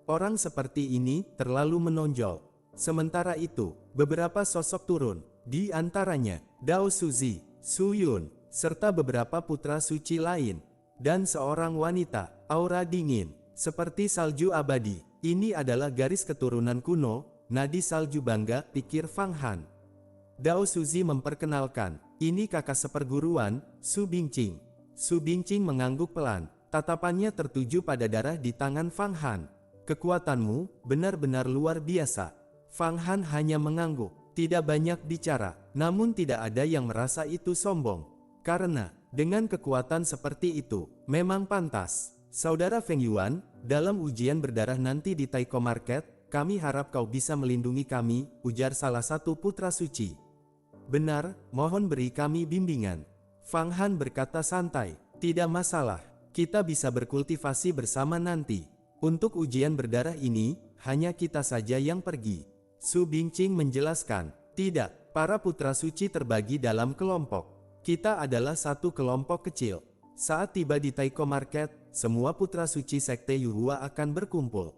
Orang seperti ini terlalu menonjol. Sementara itu, beberapa sosok turun, di antaranya Dao Suzi, Su Yun, serta beberapa putra suci lain, dan seorang wanita, aura dingin, seperti salju abadi. Ini adalah garis keturunan kuno, nadi salju bangga, pikir Fang Han. Dao Suzi memperkenalkan, ini kakak seperguruan, Su Bingqing. Su Bingqing mengangguk pelan, tatapannya tertuju pada darah di tangan Fang Han. Kekuatanmu benar-benar luar biasa. Fang Han hanya mengangguk, tidak banyak bicara, namun tidak ada yang merasa itu sombong. Karena, dengan kekuatan seperti itu, memang pantas. Saudara Feng Yuan, dalam ujian berdarah nanti di Taiko Market, kami harap kau bisa melindungi kami, ujar salah satu putra suci. Benar, mohon beri kami bimbingan. Fang Han berkata santai, tidak masalah, kita bisa berkultivasi bersama nanti. Untuk ujian berdarah ini, hanya kita saja yang pergi. Su Bingqing menjelaskan, tidak, para putra suci terbagi dalam kelompok. Kita adalah satu kelompok kecil. Saat tiba di Taiko Market, semua putra suci sekte Yuhua akan berkumpul.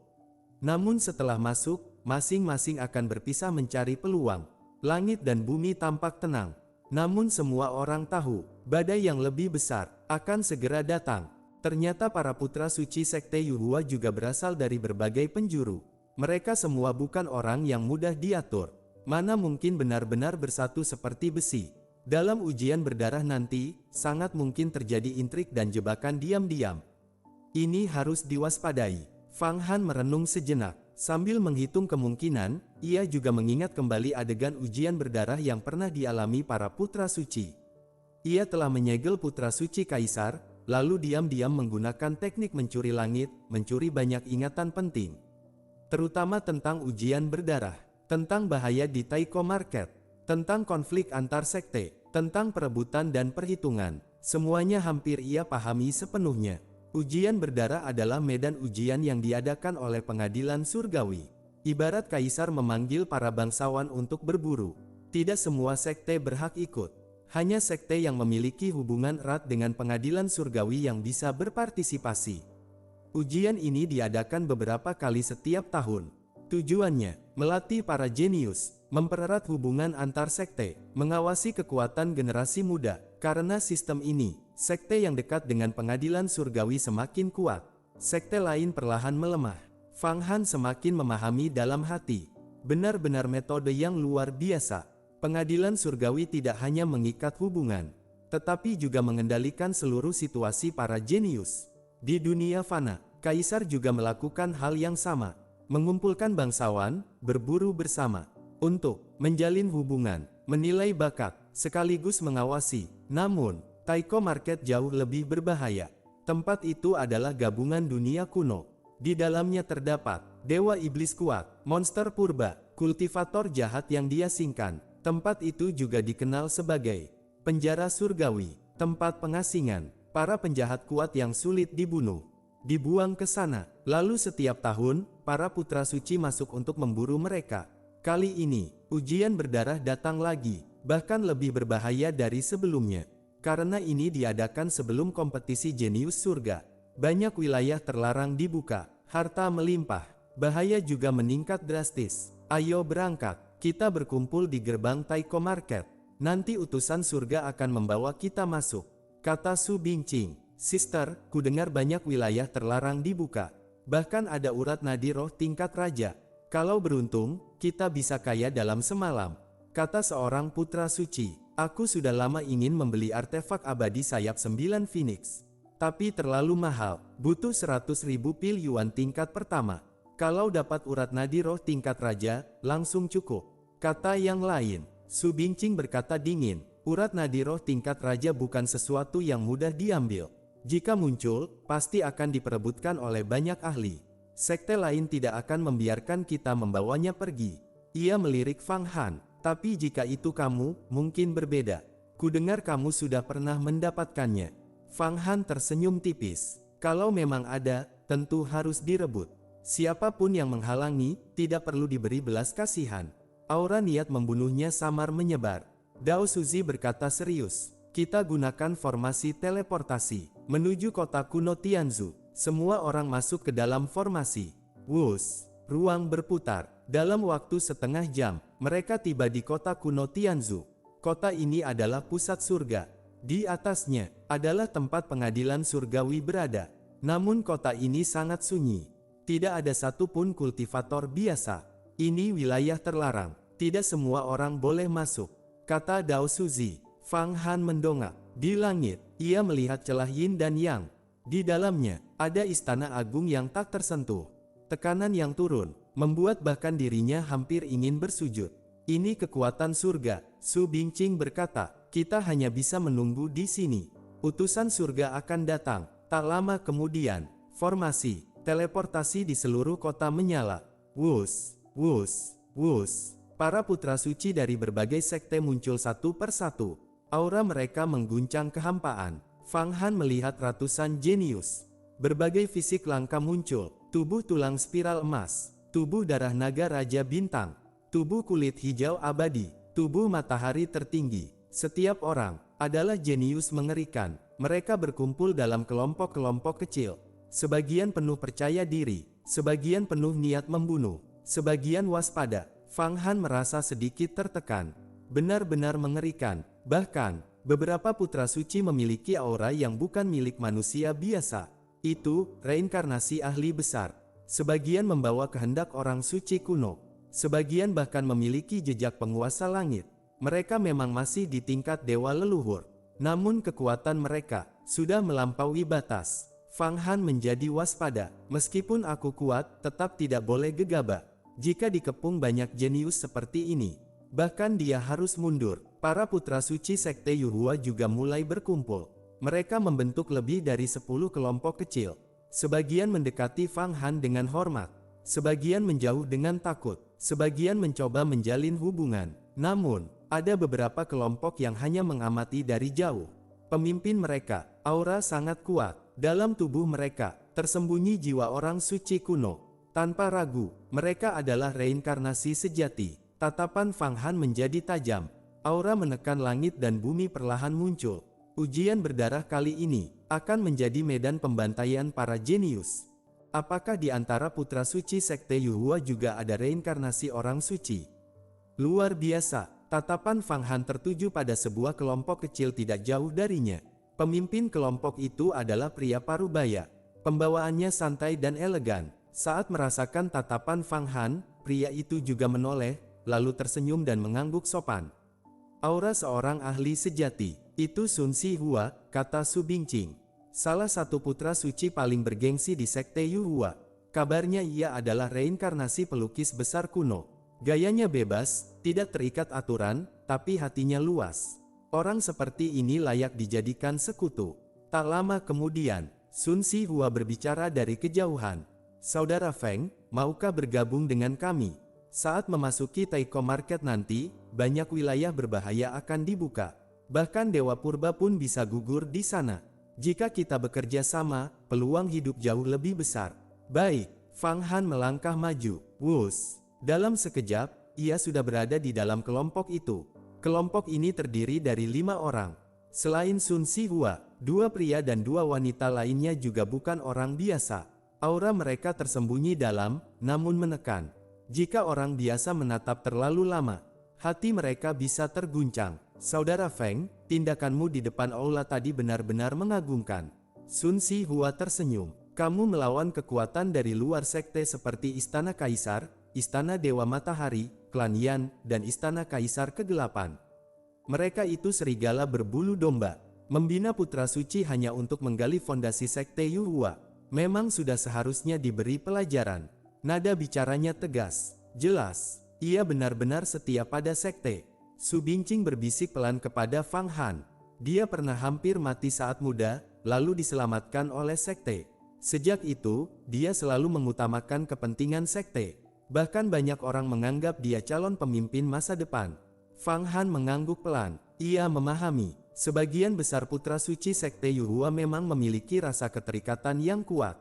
Namun setelah masuk, masing-masing akan berpisah mencari peluang. Langit dan bumi tampak tenang. Namun semua orang tahu, badai yang lebih besar akan segera datang. Ternyata para putra suci sekte Yuhua juga berasal dari berbagai penjuru. Mereka semua bukan orang yang mudah diatur. Mana mungkin benar-benar bersatu seperti besi. Dalam ujian berdarah nanti, sangat mungkin terjadi intrik dan jebakan diam-diam. Ini harus diwaspadai. Fang Han merenung sejenak. Sambil menghitung kemungkinan, ia juga mengingat kembali adegan ujian berdarah yang pernah dialami para putra suci. Ia telah menyegel putra suci kaisar, lalu diam-diam menggunakan teknik mencuri langit, mencuri banyak ingatan penting. Terutama tentang ujian berdarah, tentang bahaya di Taiko Market, tentang konflik antar sekte, tentang perebutan dan perhitungan. Semuanya hampir ia pahami sepenuhnya. Ujian berdarah adalah medan ujian yang diadakan oleh pengadilan surgawi. Ibarat kaisar memanggil para bangsawan untuk berburu. Tidak semua sekte berhak ikut. Hanya sekte yang memiliki hubungan erat dengan pengadilan surgawi yang bisa berpartisipasi. Ujian ini diadakan beberapa kali setiap tahun. Tujuannya, melatih para jenius, mempererat hubungan antar sekte, mengawasi kekuatan generasi muda. Karena sistem ini, sekte yang dekat dengan pengadilan surgawi semakin kuat. Sekte lain perlahan melemah. Fang Han semakin memahami dalam hati. Benar-benar metode yang luar biasa. Pengadilan surgawi tidak hanya mengikat hubungan, tetapi juga mengendalikan seluruh situasi para jenius. Di dunia fana, kaisar juga melakukan hal yang sama. Mengumpulkan bangsawan, berburu bersama. Untuk menjalin hubungan, menilai bakat, sekaligus mengawasi. Namun, Taiko Market jauh lebih berbahaya. Tempat itu adalah gabungan dunia kuno. Di dalamnya terdapat dewa iblis kuat, monster purba, kultivator jahat yang diasingkan. Tempat itu juga dikenal sebagai penjara surgawi, tempat pengasingan para penjahat kuat yang sulit dibunuh. Dibuang ke sana, lalu setiap tahun, para putra suci masuk untuk memburu mereka. Kali ini, ujian berdarah datang lagi, bahkan lebih berbahaya dari sebelumnya. Karena ini diadakan sebelum kompetisi jenius surga. Banyak wilayah terlarang dibuka, harta melimpah, bahaya juga meningkat drastis. Ayo berangkat, kita berkumpul di gerbang Taiko Market. Nanti utusan surga akan membawa kita masuk, kata Su Bingqing. Sister, ku dengar banyak wilayah terlarang dibuka. Bahkan ada urat nadi roh tingkat raja. Kalau beruntung, kita bisa kaya dalam semalam, kata seorang putra suci. Aku sudah lama ingin membeli artefak abadi sayap 9 Phoenix. Tapi terlalu mahal, butuh 100.000 pil yuan tingkat pertama. Kalau dapat urat nadi roh tingkat raja, langsung cukup, kata yang lain. Su Bingqing berkata dingin, urat nadi roh tingkat raja bukan sesuatu yang mudah diambil. Jika muncul, pasti akan diperebutkan oleh banyak ahli. Sekte lain tidak akan membiarkan kita membawanya pergi. Ia melirik Fang Han, tapi jika itu kamu, mungkin berbeda. Kudengar kamu sudah pernah mendapatkannya. Fang Han tersenyum tipis. Kalau memang ada, tentu harus direbut. Siapapun yang menghalangi, tidak perlu diberi belas kasihan. Aura niat membunuhnya samar menyebar. Dao Suzi berkata serius, kita gunakan formasi teleportasi, menuju kota kuno Tianzu. Semua orang masuk ke dalam formasi. Wus, ruang berputar. Dalam waktu setengah jam, mereka tiba di kota kuno Tianzu. Kota ini adalah pusat surga. Di atasnya, adalah tempat pengadilan surgawi berada. Namun kota ini sangat sunyi. Tidak ada satupun kultivator biasa. Ini wilayah terlarang, tidak semua orang boleh masuk, kata Dao Suzi. Fang Han mendongak. Di langit, ia melihat celah yin dan yang. Di dalamnya, ada istana agung yang tak tersentuh. Tekanan yang turun, membuat bahkan dirinya hampir ingin bersujud. Ini kekuatan surga, Su Bingqing berkata, kita hanya bisa menunggu di sini. Utusan surga akan datang, tak lama kemudian, formasi, teleportasi di seluruh kota menyala. Wus, wus, wus. Para putra suci dari berbagai sekte muncul satu persatu. Aura mereka mengguncang kehampaan. Fang Han melihat ratusan jenius. Berbagai fisik langka muncul. Tubuh tulang spiral emas. Tubuh darah naga raja bintang. Tubuh kulit hijau abadi. Tubuh matahari tertinggi. Setiap orang adalah jenius mengerikan. Mereka berkumpul dalam kelompok-kelompok kecil. Sebagian penuh percaya diri. Sebagian penuh niat membunuh. Sebagian waspada. Fang Han merasa sedikit tertekan. Benar-benar mengerikan. Bahkan, beberapa putra suci memiliki aura yang bukan milik manusia biasa. Itu, reinkarnasi ahli besar. Sebagian membawa kehendak orang suci kuno. Sebagian bahkan memiliki jejak penguasa langit. Mereka memang masih di tingkat dewa leluhur. Namun kekuatan mereka sudah melampaui batas. Fang Han menjadi waspada. Meskipun aku kuat, tetap tidak boleh gegabah. Jika dikepung banyak jenius seperti ini, bahkan dia harus mundur. Para putra suci sekte Yuhua juga mulai berkumpul. Mereka membentuk lebih dari 10 kelompok kecil. Sebagian mendekati Fang Han dengan hormat. Sebagian menjauh dengan takut. Sebagian mencoba menjalin hubungan. Namun, ada beberapa kelompok yang hanya mengamati dari jauh. Pemimpin mereka, aura sangat kuat. Dalam tubuh mereka, tersembunyi jiwa orang suci kuno. Tanpa ragu, mereka adalah reinkarnasi sejati. Tatapan Fang Han menjadi tajam. Aura menekan langit dan bumi perlahan muncul. Ujian berdarah kali ini akan menjadi medan pembantaian para jenius. Apakah di antara putra suci sekte Yuhua juga ada reinkarnasi orang suci? Luar biasa, tatapan Fang Han tertuju pada sebuah kelompok kecil tidak jauh darinya. Pemimpin kelompok itu adalah pria parubaya. Pembawaannya santai dan elegan. Saat merasakan tatapan Fang Han, pria itu juga menoleh, lalu tersenyum dan mengangguk sopan. Aura seorang ahli sejati, itu Sun Zihua, kata Su Bingqing. Salah satu putra suci paling bergengsi di sekte Yuhua. Kabarnya ia adalah reinkarnasi pelukis besar kuno. Gayanya bebas, tidak terikat aturan, tapi hatinya luas. Orang seperti ini layak dijadikan sekutu. Tak lama kemudian, Sun Zihua berbicara dari kejauhan. Saudara Feng, maukah bergabung dengan kami? Saat memasuki Taiko Market nanti, banyak wilayah berbahaya akan dibuka. Bahkan Dewa Purba pun bisa gugur di sana. Jika kita bekerja sama, peluang hidup jauh lebih besar. Baik, Fang Han melangkah maju. Wus! Dalam sekejap, ia sudah berada di dalam kelompok itu. Kelompok ini terdiri dari 5 orang. Selain Sun Zihua, 2 pria dan 2 wanita lainnya juga bukan orang biasa. Aura mereka tersembunyi dalam, namun menekan. Jika orang biasa menatap terlalu lama, hati mereka bisa terguncang. Saudara Feng, tindakanmu di depan aula tadi benar-benar mengagumkan. Sun Zihua tersenyum. Kamu melawan kekuatan dari luar sekte seperti Istana Kaisar, Istana Dewa Matahari, Klan Yan, dan Istana Kaisar Kegelapan. Mereka itu serigala berbulu domba. Membina putra suci hanya untuk menggali fondasi sekte Yuhua. Memang sudah seharusnya diberi pelajaran. Nada bicaranya tegas, jelas. Ia benar-benar setia pada sekte. Su Bingqing berbisik pelan kepada Fang Han. Dia pernah hampir mati saat muda, lalu diselamatkan oleh sekte. Sejak itu, dia selalu mengutamakan kepentingan sekte. Bahkan banyak orang menganggap dia calon pemimpin masa depan. Fang Han mengangguk pelan. Ia memahami, sebagian besar putra suci sekte Yuhua memang memiliki rasa keterikatan yang kuat.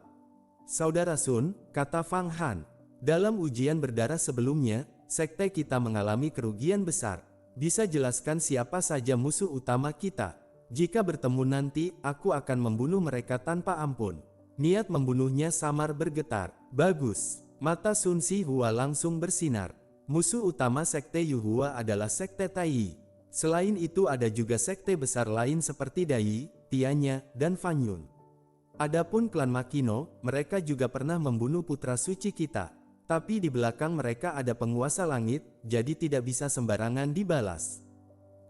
Saudara Sun, kata Fang Han, dalam ujian berdarah sebelumnya, sekte kita mengalami kerugian besar. Bisa jelaskan siapa saja musuh utama kita? Jika bertemu nanti, aku akan membunuh mereka tanpa ampun. Niat membunuhnya samar bergetar. Bagus. Mata Sun Sihua langsung bersinar. Musuh utama sekte Yuhua adalah sekte Tai. Selain itu ada juga sekte besar lain seperti Dai, Tianya, dan Fan Yun. Adapun klan Makino, mereka juga pernah membunuh putra suci kita. Tapi di belakang mereka ada penguasa langit, jadi tidak bisa sembarangan dibalas.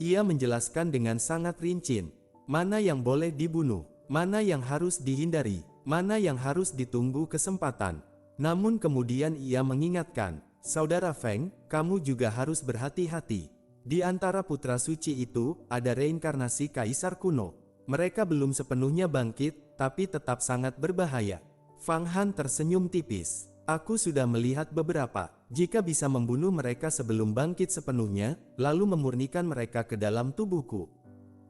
Ia menjelaskan dengan sangat rinci, mana yang boleh dibunuh, mana yang harus dihindari, mana yang harus ditunggu kesempatan. Namun kemudian ia mengingatkan, Saudara Feng, kamu juga harus berhati-hati. Di antara putra suci itu, ada reinkarnasi kaisar kuno. Mereka belum sepenuhnya bangkit, tapi tetap sangat berbahaya. Fang Han tersenyum tipis. Aku sudah melihat beberapa. Jika bisa membunuh mereka sebelum bangkit sepenuhnya, lalu memurnikan mereka ke dalam tubuhku,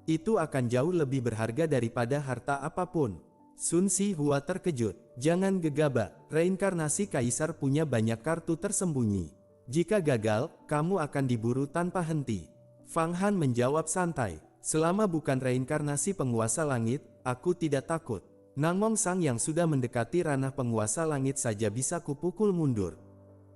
itu akan jauh lebih berharga daripada harta apapun. Sun Sihua terkejut. Jangan gegabah, reinkarnasi kaisar punya banyak kartu tersembunyi. Jika gagal, kamu akan diburu tanpa henti. Fang Han menjawab santai. Selama bukan reinkarnasi penguasa langit, aku tidak takut. Nangong Sang yang sudah mendekati ranah penguasa langit saja bisa kupukul mundur.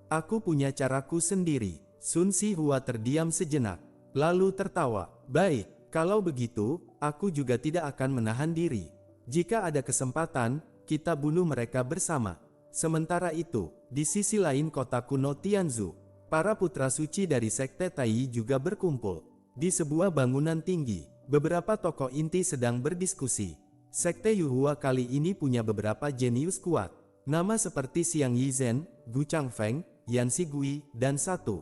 Aku punya caraku sendiri. Sun Sihua terdiam sejenak, lalu tertawa. Baik, kalau begitu, aku juga tidak akan menahan diri. Jika ada kesempatan, kita bunuh mereka bersama. Sementara itu, di sisi lain kota kuno Tianzu, para putra suci dari sekte Tai juga berkumpul. Di sebuah bangunan tinggi, beberapa tokoh inti sedang berdiskusi. Sekte Yuhua kali ini punya beberapa jenius kuat. Nama seperti Xiang Yizhen, Gu Changfeng, Yan Xigui, dan satu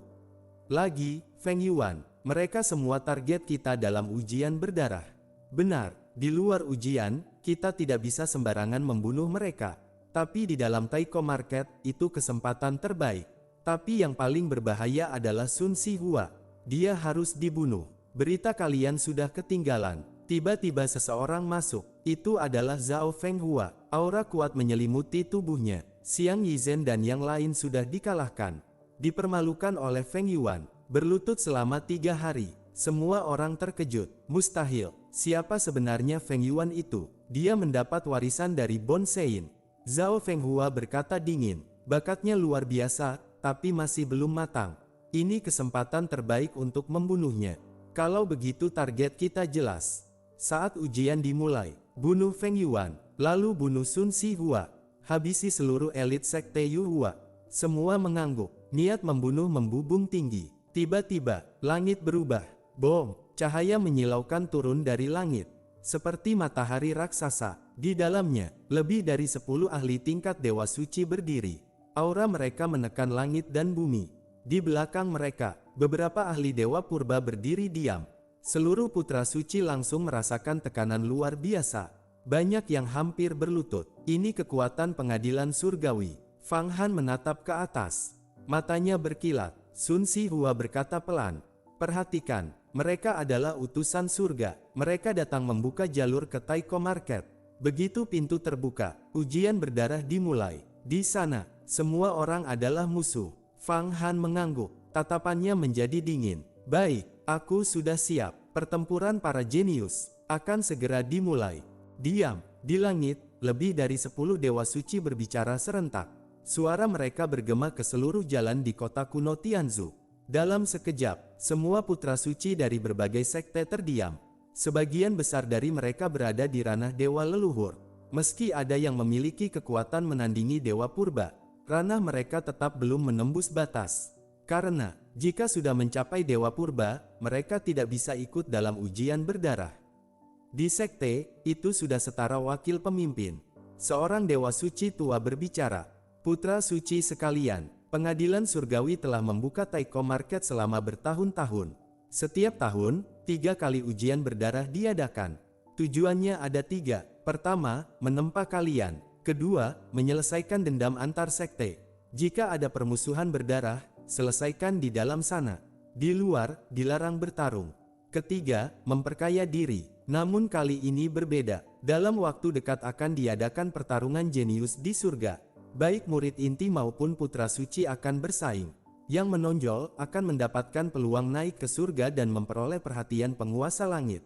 lagi, Feng Yuan. Mereka semua target kita dalam ujian berdarah. Benar, di luar ujian, kita tidak bisa sembarangan membunuh mereka. Tapi di dalam Taiko Market, itu kesempatan terbaik. Tapi yang paling berbahaya adalah Sun Sihua. Dia harus dibunuh. Berita kalian sudah ketinggalan. Tiba-tiba seseorang masuk. Itu adalah Zhao Fenghua. Aura kuat menyelimuti tubuhnya. Xiang Yizhen dan yang lain sudah dikalahkan. Dipermalukan oleh Feng Yuan. Berlutut selama 3 hari. Semua orang terkejut. Mustahil. Siapa sebenarnya Feng Yuan itu? Dia mendapat warisan dari Bon Sein. Zhao Fenghua berkata dingin. Bakatnya luar biasa, tapi masih belum matang. Ini kesempatan terbaik untuk membunuhnya. Kalau begitu target kita jelas. Saat ujian dimulai, bunuh Feng Yuan, lalu bunuh Sun Sihua. Habisi seluruh elit sekte Yuhua. Semua mengangguk, niat membunuh membubung tinggi. Tiba-tiba, langit berubah. Bom, cahaya menyilaukan turun dari langit. Seperti matahari raksasa. Di dalamnya, lebih dari 10 ahli tingkat dewa suci berdiri. Aura mereka menekan langit dan bumi. Di belakang mereka, beberapa ahli dewa purba berdiri diam. Seluruh putra suci langsung merasakan tekanan luar biasa. Banyak yang hampir berlutut. Ini kekuatan pengadilan surgawi. Fang Han menatap ke atas. Matanya berkilat. Sun Sihua berkata pelan. Perhatikan, mereka adalah utusan surga. Mereka datang membuka jalur ke Taiko Market. Begitu pintu terbuka, ujian berdarah dimulai. Di sana, semua orang adalah musuh. Fang Han mengangguk. Tatapannya menjadi dingin. Baik, aku sudah siap. Pertempuran para jenius akan segera dimulai. Diam, di langit, lebih dari 10 dewa suci berbicara serentak. Suara mereka bergema ke seluruh jalan di kota kuno Tianzu. Dalam sekejap, semua putra suci dari berbagai sekte terdiam. Sebagian besar dari mereka berada di ranah dewa leluhur. Meski ada yang memiliki kekuatan menandingi dewa purba, ranah mereka tetap belum menembus batas. Karena, jika sudah mencapai dewa purba, mereka tidak bisa ikut dalam ujian berdarah. Di sekte, itu sudah setara wakil pemimpin. Seorang dewa suci tua berbicara. Putra suci sekalian, pengadilan surgawi telah membuka Taiko Market selama bertahun-tahun. Setiap tahun, 3 kali ujian berdarah diadakan. Tujuannya ada 3. Pertama, menempa kalian. Kedua, menyelesaikan dendam antar sekte. Jika ada permusuhan berdarah, selesaikan di dalam sana. Di luar, dilarang bertarung. Ketiga, memperkaya diri. Namun kali ini berbeda. Dalam waktu dekat akan diadakan pertarungan jenius di surga. Baik murid inti maupun putra suci akan bersaing. Yang menonjol akan mendapatkan peluang naik ke surga dan memperoleh perhatian penguasa langit.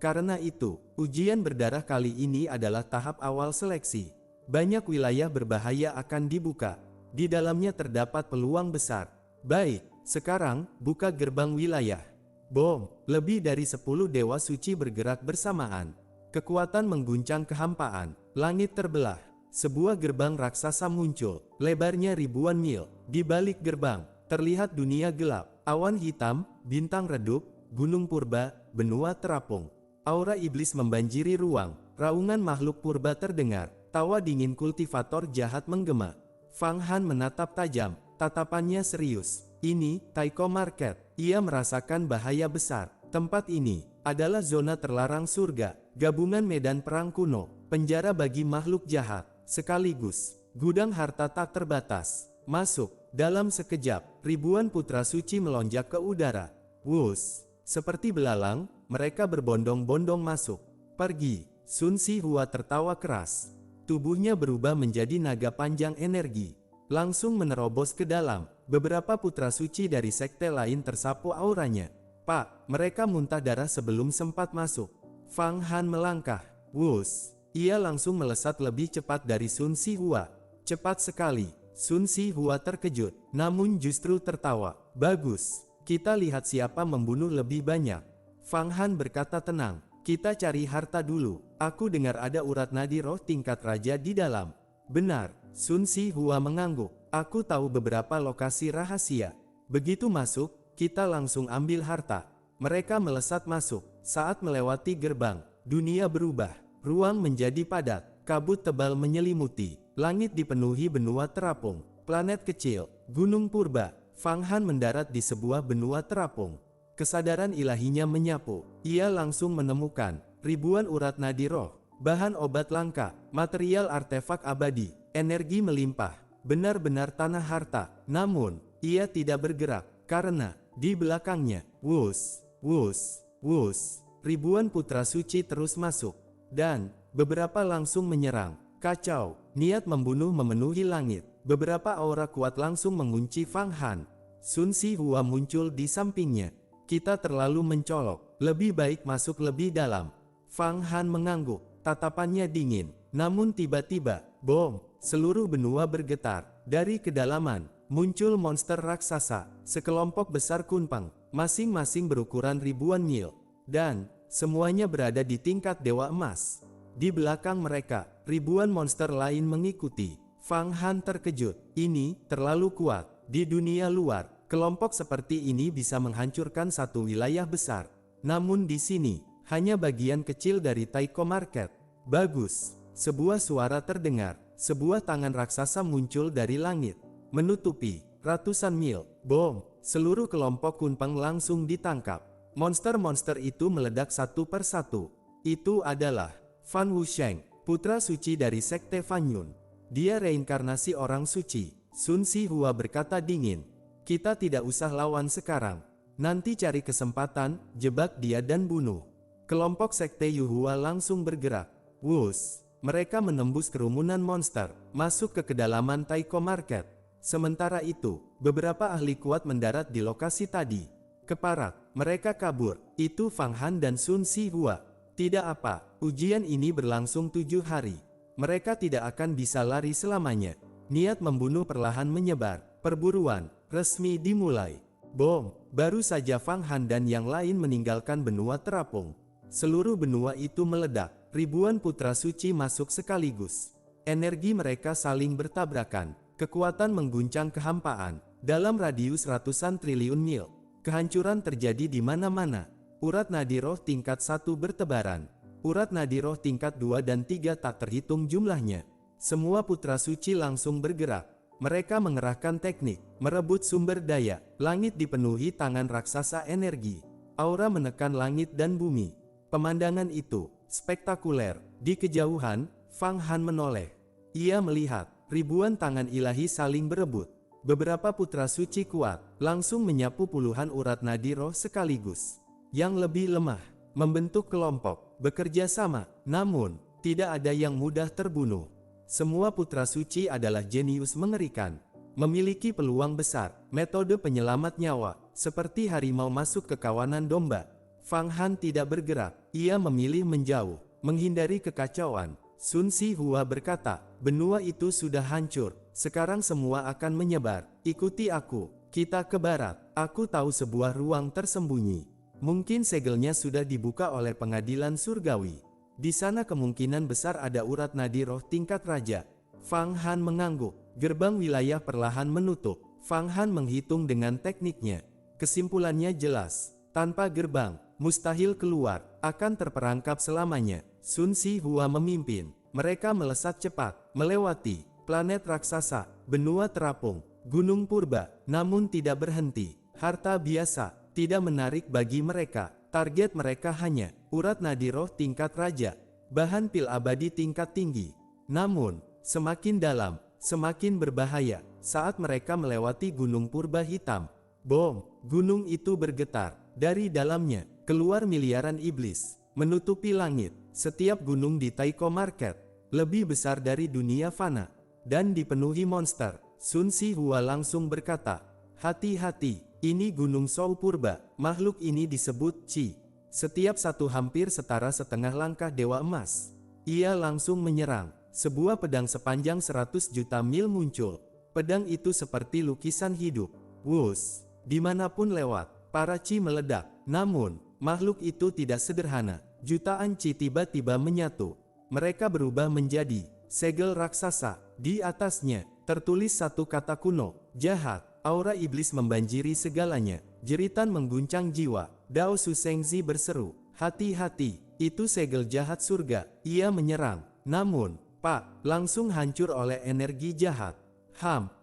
Karena itu, ujian berdarah kali ini adalah tahap awal seleksi. Banyak wilayah berbahaya akan dibuka. Di dalamnya terdapat peluang besar. Baik, sekarang, buka gerbang wilayah. Bom, lebih dari 10 dewa suci bergerak bersamaan. Kekuatan mengguncang kehampaan, langit terbelah. Sebuah gerbang raksasa muncul, lebarnya ribuan mil. Di balik gerbang, terlihat dunia gelap, awan hitam, bintang redup, gunung purba, benua terapung. Aura iblis membanjiri ruang, raungan makhluk purba terdengar, tawa dingin kultivator jahat menggema. Fang Han menatap tajam, tatapannya serius. Ini, Taiko Market. Ia merasakan bahaya besar. Tempat ini adalah zona terlarang surga, gabungan medan perang kuno, penjara bagi makhluk jahat, sekaligus gudang harta tak terbatas. Masuk. Dalam sekejap, ribuan putra suci melonjak ke udara. Wus! Seperti belalang, mereka berbondong-bondong masuk. Pergi. Sun Si Hua tertawa keras. Tubuhnya berubah menjadi naga panjang energi. Langsung menerobos ke dalam. Beberapa putra suci dari sekte lain tersapu auranya. Pak, mereka muntah darah sebelum sempat masuk. Fang Han melangkah. Wus! Ia langsung melesat lebih cepat dari Sun Si Hua. Cepat sekali. Sun Si Hua terkejut, namun justru tertawa. Bagus. Kita lihat siapa membunuh lebih banyak. Fang Han berkata tenang. Kita cari harta dulu. Aku dengar ada urat nadi roh tingkat raja di dalam. Benar. Sun Si Hua mengangguk. Aku tahu beberapa lokasi rahasia. Begitu masuk, kita langsung ambil harta. Mereka melesat masuk. Saat melewati gerbang, dunia berubah. Ruang menjadi padat. Kabut tebal menyelimuti. Langit dipenuhi benua terapung. Planet kecil. Gunung purba. Fang Han mendarat di sebuah benua terapung. Kesadaran ilahinya menyapu. Ia langsung menemukan ribuan urat nadi roh. Bahan obat langka. Material artefak abadi. Energi melimpah. Benar-benar tanah harta. Namun, ia tidak bergerak. Karena, di belakangnya, wus, wus, wus. Ribuan putra suci terus masuk. Dan, beberapa langsung menyerang. Kacau. Niat membunuh memenuhi langit. Beberapa aura kuat langsung mengunci Fang Han. Sun Si Hua muncul di sampingnya. Kita terlalu mencolok. Lebih baik masuk lebih dalam. Fang Han mengangguk. Tatapannya dingin. Namun tiba-tiba, bom. Seluruh benua bergetar. Dari kedalaman, muncul monster raksasa. Sekelompok besar kunpang. Masing-masing berukuran ribuan mil. Dan, semuanya berada di tingkat dewa emas. Di belakang mereka, ribuan monster lain mengikuti. Fang Han terkejut. Ini terlalu kuat. Di dunia luar, kelompok seperti ini bisa menghancurkan satu wilayah besar. Namun di sini, hanya bagian kecil dari Taiko Market. Bagus. Sebuah suara terdengar. Sebuah tangan raksasa muncul dari langit. Menutupi ratusan mil. Bom. Seluruh kelompok kunpang langsung ditangkap. Monster-monster itu meledak satu persatu. Itu adalah Fan Wusheng, putra suci dari sekte Fan Yun. Dia reinkarnasi orang suci. Sun Si Hua berkata dingin. Kita tidak usah lawan sekarang. Nanti cari kesempatan, jebak dia dan bunuh. Kelompok sekte Yuhua langsung bergerak. Wus! Mereka menembus kerumunan monster, masuk ke kedalaman Taiko Market. Sementara itu, beberapa ahli kuat mendarat di lokasi tadi. Keparat, mereka kabur. Itu Fang Han dan Sun Si Hua. Tidak apa, ujian ini berlangsung 7 hari. Mereka tidak akan bisa lari selamanya. Niat membunuh perlahan menyebar. Perburuan resmi dimulai. Bom! Baru saja Fang Han dan yang lain meninggalkan benua terapung. Seluruh benua itu meledak. Ribuan putra suci masuk sekaligus. Energi mereka saling bertabrakan. Kekuatan mengguncang kehampaan. Dalam radius ratusan triliun mil. Kehancuran terjadi di mana-mana. Urat nadi roh tingkat 1 bertebaran. Urat nadi roh tingkat 2 dan 3 tak terhitung jumlahnya. Semua putra suci langsung bergerak. Mereka mengerahkan teknik, merebut sumber daya. Langit dipenuhi tangan raksasa energi. aura menekan langit dan bumi. Pemandangan itu spektakuler. Di kejauhan, Fang Han menoleh. Ia melihat ribuan tangan ilahi saling berebut. Beberapa putra suci kuat langsung menyapu puluhan urat nadi roh sekaligus. Yang lebih lemah membentuk kelompok, bekerja sama, namun tidak ada yang mudah terbunuh. Semua putra suci adalah jenius mengerikan, memiliki peluang besar. Metode penyelamat nyawa, seperti harimau masuk ke kawanan domba. Fang Han tidak bergerak, ia memilih menjauh, menghindari kekacauan. Sun Si Hua berkata, benua itu sudah hancur, sekarang semua akan menyebar. Ikuti aku, kita ke barat. Aku tahu sebuah ruang tersembunyi. Mungkin segelnya sudah dibuka oleh pengadilan surgawi. Di sana kemungkinan besar ada urat nadi roh tingkat raja. Fang Han mengangguk. Gerbang wilayah perlahan menutup. Fang Han menghitung dengan tekniknya. Kesimpulannya jelas. Tanpa gerbang, mustahil keluar, akan terperangkap selamanya. Sun Si Hua memimpin. Mereka melesat cepat, melewati planet raksasa, benua terapung, gunung purba, namun tidak berhenti. Harta biasa tidak menarik bagi mereka. Target mereka hanya urat nadi roh tingkat raja, bahan pil abadi tingkat tinggi. Namun, semakin dalam, semakin berbahaya. Saat mereka melewati gunung purba hitam, bom, gunung itu bergetar. Dari dalamnya, keluar miliaran iblis, menutupi langit. Setiap gunung di Taiko Market, lebih besar dari dunia fana, dan dipenuhi monster. Sun Si Hua langsung berkata, hati-hati, ini gunung Shou Purba, makhluk ini disebut Qi. Setiap satu hampir setara setengah langkah dewa emas. Ia langsung menyerang. Sebuah pedang sepanjang 100 juta mil muncul. Pedang itu seperti lukisan hidup. Wus, dimanapun lewat, para Qi meledak. Namun, makhluk itu tidak sederhana. Jutaan Qi tiba-tiba menyatu. Mereka berubah menjadi segel raksasa. Di atasnya, tertulis satu kata kuno, jahat. Aura iblis membanjiri segalanya. Jeritan mengguncang jiwa. Dao Su Shengzi berseru, hati-hati, itu segel jahat surga. Ia menyerang. Namun, Pak, langsung hancur oleh energi jahat.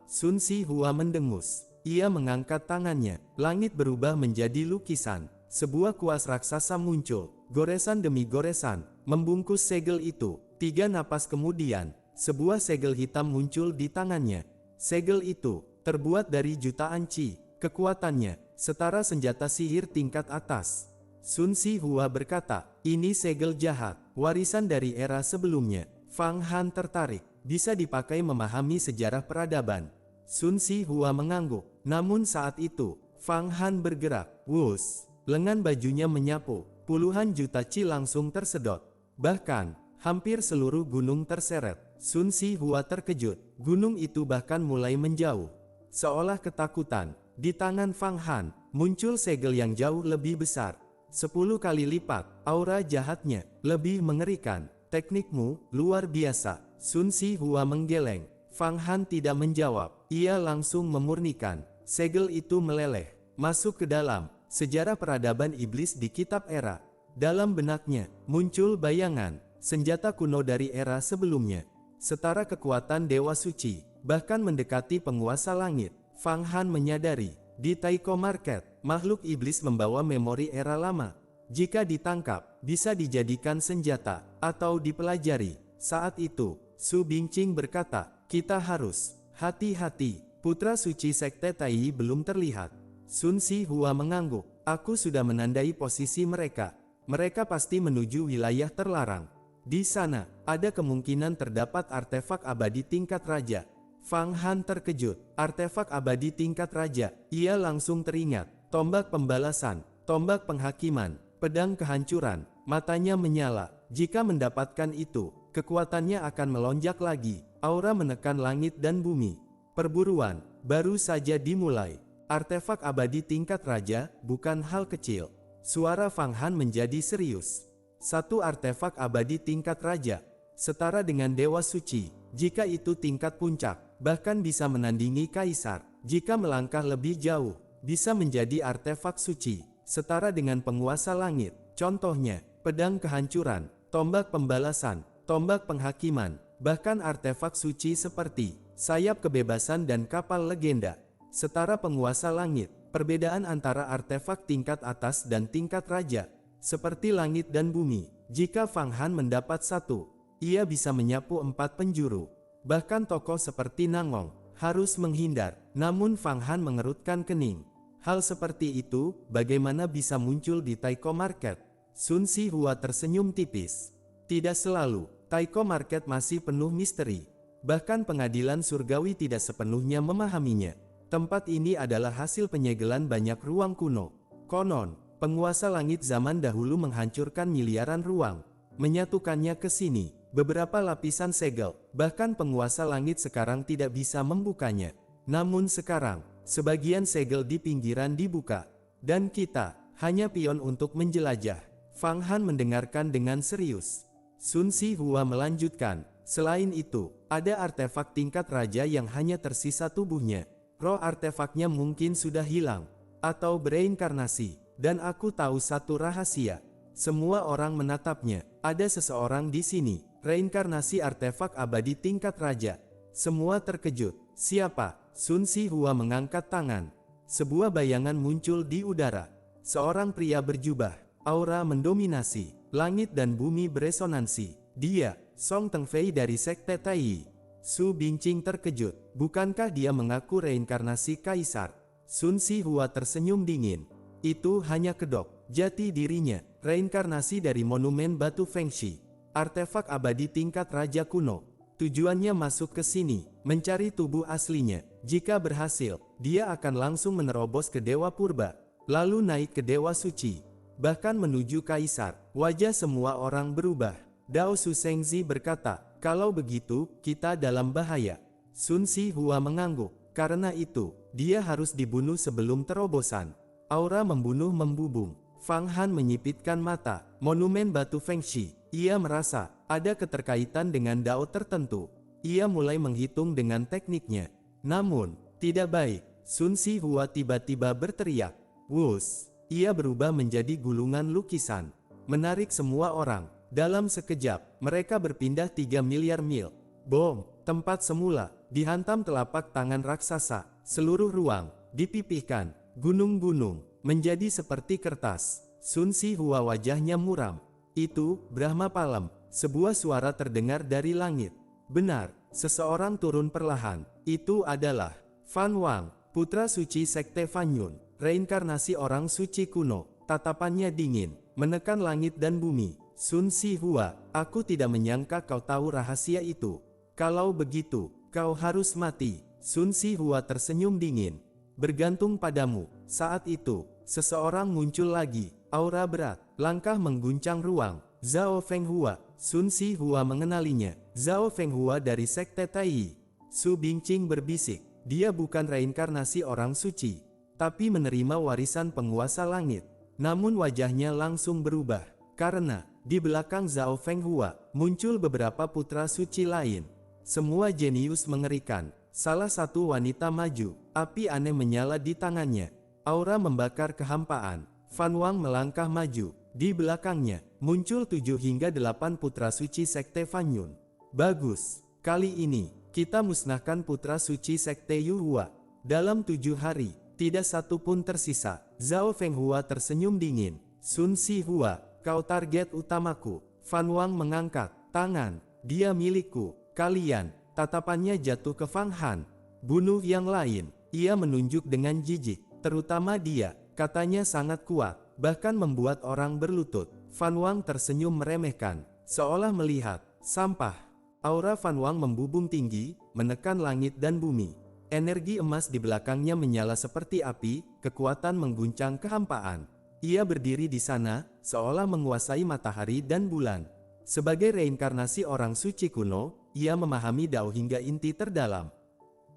Sun Si Hua mendengus. Ia mengangkat tangannya. Langit berubah menjadi lukisan. Sebuah kuas raksasa muncul. Goresan demi goresan, membungkus segel itu. 3 napas kemudian, sebuah segel hitam muncul di tangannya. Segel itu terbuat dari jutaan Qi. Kekuatannya setara senjata sihir tingkat atas. Sun Si Hua berkata, ini segel jahat, warisan dari era sebelumnya. Fang Han tertarik, bisa dipakai memahami sejarah peradaban. Sun Si Hua mengangguk. Namun saat itu, Fang Han bergerak. Wus, lengan bajunya menyapu. Puluhan juta Qi langsung tersedot. Bahkan, hampir seluruh gunung terseret. Sun Si Hua terkejut. Gunung itu bahkan mulai menjauh. Seolah ketakutan, di tangan Fang Han, muncul segel yang jauh lebih besar. 10 kali lipat, aura jahatnya, lebih mengerikan. Teknikmu, luar biasa. Sun Si Hua menggeleng. Fang Han tidak menjawab, ia langsung memurnikan. Segel itu meleleh, masuk ke dalam sejarah peradaban iblis di kitab era. Dalam benaknya, muncul bayangan, senjata kuno dari era sebelumnya. Setara kekuatan Dewa Suci, bahkan mendekati penguasa langit. Fang Han menyadari, di Taiko Market, makhluk iblis membawa memori era lama. Jika ditangkap, bisa dijadikan senjata, atau dipelajari. Saat itu, Su Bingqing berkata, kita harus hati-hati, putra suci Sekte Tai belum terlihat. Sun Si Hua mengangguk, aku sudah menandai posisi mereka. Mereka pasti menuju wilayah terlarang. Di sana, ada kemungkinan terdapat artefak abadi tingkat raja. Fang Han terkejut. Artefak abadi tingkat raja. Ia langsung teringat. Tombak pembalasan, tombak penghakiman, pedang kehancuran. Matanya menyala. Jika mendapatkan itu, kekuatannya akan melonjak lagi. Aura menekan langit dan bumi. Perburuan baru saja dimulai. Artefak abadi tingkat raja bukan hal kecil. Suara Fang Han menjadi serius. Satu artefak abadi tingkat raja, setara dengan Dewa Suci. Jika itu tingkat puncak, bahkan bisa menandingi Kaisar. Jika melangkah lebih jauh, bisa menjadi artefak suci, setara dengan penguasa langit. Contohnya, pedang kehancuran, tombak pembalasan, tombak penghakiman, bahkan artefak suci seperti sayap kebebasan dan kapal legenda. Setara penguasa langit, Perbedaan antara artefak tingkat atas dan tingkat raja, seperti langit dan bumi. Jika Fang Han mendapat satu, ia bisa menyapu 4 penjuru. Bahkan tokoh seperti Nangong harus menghindar. Namun Fang Han mengerutkan kening. Hal seperti itu bagaimana bisa muncul di Taiko Market? Sun Sihua tersenyum tipis. Tidak selalu, Taiko Market masih penuh misteri. Bahkan pengadilan surgawi tidak sepenuhnya memahaminya. Tempat ini adalah hasil penyegelan banyak ruang kuno. Konon, penguasa langit zaman dahulu menghancurkan miliaran ruang, menyatukannya ke sini. Beberapa lapisan segel, bahkan penguasa langit sekarang tidak bisa membukanya. Namun sekarang, sebagian segel di pinggiran dibuka. Dan kita, hanya pion untuk menjelajah. Fang Han mendengarkan dengan serius. Sun Sihua melanjutkan, selain itu, ada artefak tingkat raja yang hanya tersisa tubuhnya. Roh artefaknya mungkin sudah hilang, atau bereinkarnasi. Dan aku tahu satu rahasia. Semua orang menatapnya. Ada seseorang di sini. Reinkarnasi artefak abadi tingkat raja. Semua terkejut. Siapa? Sun Sihua mengangkat tangan. Sebuah bayangan muncul di udara. Seorang pria berjubah. Aura mendominasi. Langit dan bumi beresonansi. Dia, Song Tengfei dari Sekte Tai. Su Bingqing terkejut. Bukankah dia mengaku reinkarnasi kaisar? Sun Sihua tersenyum dingin. Itu hanya kedok jati dirinya. Reinkarnasi dari monumen batu Fengshi. Artefak abadi tingkat raja kuno. Tujuannya masuk ke sini, mencari tubuh aslinya. Jika berhasil, dia akan langsung menerobos ke Dewa Purba, lalu naik ke Dewa Suci, bahkan menuju Kaisar. Wajah semua orang berubah. Dao Su Shengzi berkata, kalau begitu, kita dalam bahaya. Sun Sihua mengangguk. Karena itu, dia harus dibunuh sebelum terobosan. Aura membunuh membubung. Fang Han menyipitkan mata. Monumen batu Fengshi. Ia merasa ada keterkaitan dengan dao tertentu. Ia mulai menghitung dengan tekniknya. Namun, tidak baik. Sun Sihua tiba-tiba berteriak. Wus! Ia berubah menjadi gulungan lukisan. Menarik semua orang. Dalam sekejap, mereka berpindah 3 miliar mil. Bom! Tempat semula, dihantam telapak tangan raksasa. Seluruh ruang, dipipihkan. Gunung-gunung, menjadi seperti kertas. Sun Sihua wajahnya muram. Itu, Brahma Palem. Sebuah suara terdengar dari langit. Benar, seseorang turun perlahan. Itu adalah Fan Wang, putra suci Sekte Fan Yun. Reinkarnasi orang suci kuno. Tatapannya dingin, menekan langit dan bumi. Sun Sihua, aku tidak menyangka kau tahu rahasia itu. Kalau begitu, kau harus mati. Sun Sihua tersenyum dingin. Bergantung padamu. Saat itu, seseorang muncul lagi. Aura berat, langkah mengguncang ruang. Zhao Fenghua. Sun Sihua mengenalinya. Zhao Fenghua dari Sekte Tai. Su Bingqing berbisik. Dia bukan reinkarnasi orang suci, tapi menerima warisan penguasa langit. Namun wajahnya langsung berubah. Karena, di belakang Zhao Fenghua, muncul beberapa putra suci lain. Semua jenius mengerikan. Salah satu wanita maju. Api aneh menyala di tangannya. Aura membakar kehampaan. Fan Wang melangkah maju. Di belakangnya, muncul 7 hingga 8 putra suci Sekte Fan Yun. Bagus. Kali ini, kita musnahkan putra suci Sekte Yuhua. Dalam 7 hari, tidak satu pun tersisa. Zhao Fenghua tersenyum dingin. Sun Sihua, kau target utamaku. Fan Wang mengangkat tangan. Dia milikku. Kalian. Tatapannya jatuh ke Fang Han. Bunuh yang lain. Ia menunjuk dengan jijik. Terutama dia. Katanya sangat kuat, bahkan membuat orang berlutut. Fan Wang tersenyum meremehkan, seolah melihat sampah. Aura Fan Wang membubung tinggi, menekan langit dan bumi. Energi emas di belakangnya menyala seperti api, kekuatan mengguncang kehampaan. Ia berdiri di sana, seolah menguasai matahari dan bulan. Sebagai reinkarnasi orang suci kuno, ia memahami dao hingga inti terdalam.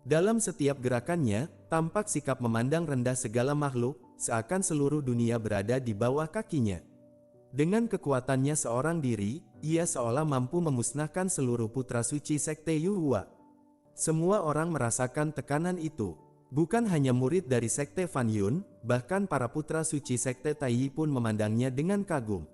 Dalam setiap gerakannya, tampak sikap memandang rendah segala makhluk, seakan seluruh dunia berada di bawah kakinya. Dengan kekuatannya seorang diri, ia seolah mampu memusnahkan seluruh putra suci Sekte Yuhua. Semua orang merasakan tekanan itu. Bukan hanya murid dari Sekte Fan Yun, bahkan para putra suci Sekte Tai pun memandangnya dengan kagum.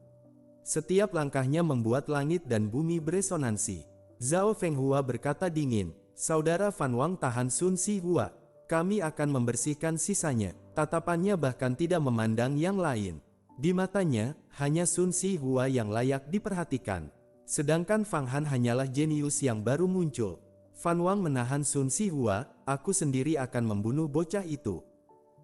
Setiap langkahnya membuat langit dan bumi beresonansi. Zhao Fenghua berkata dingin, Saudara Fan Wang tahan Sun Sihua. Kami akan membersihkan sisanya. Tatapannya bahkan tidak memandang yang lain. Di matanya, hanya Sun Si Hua yang layak diperhatikan. Sedangkan Fang Han hanyalah jenius yang baru muncul. Fan Wang menahan Sun Si Hua, aku sendiri akan membunuh bocah itu.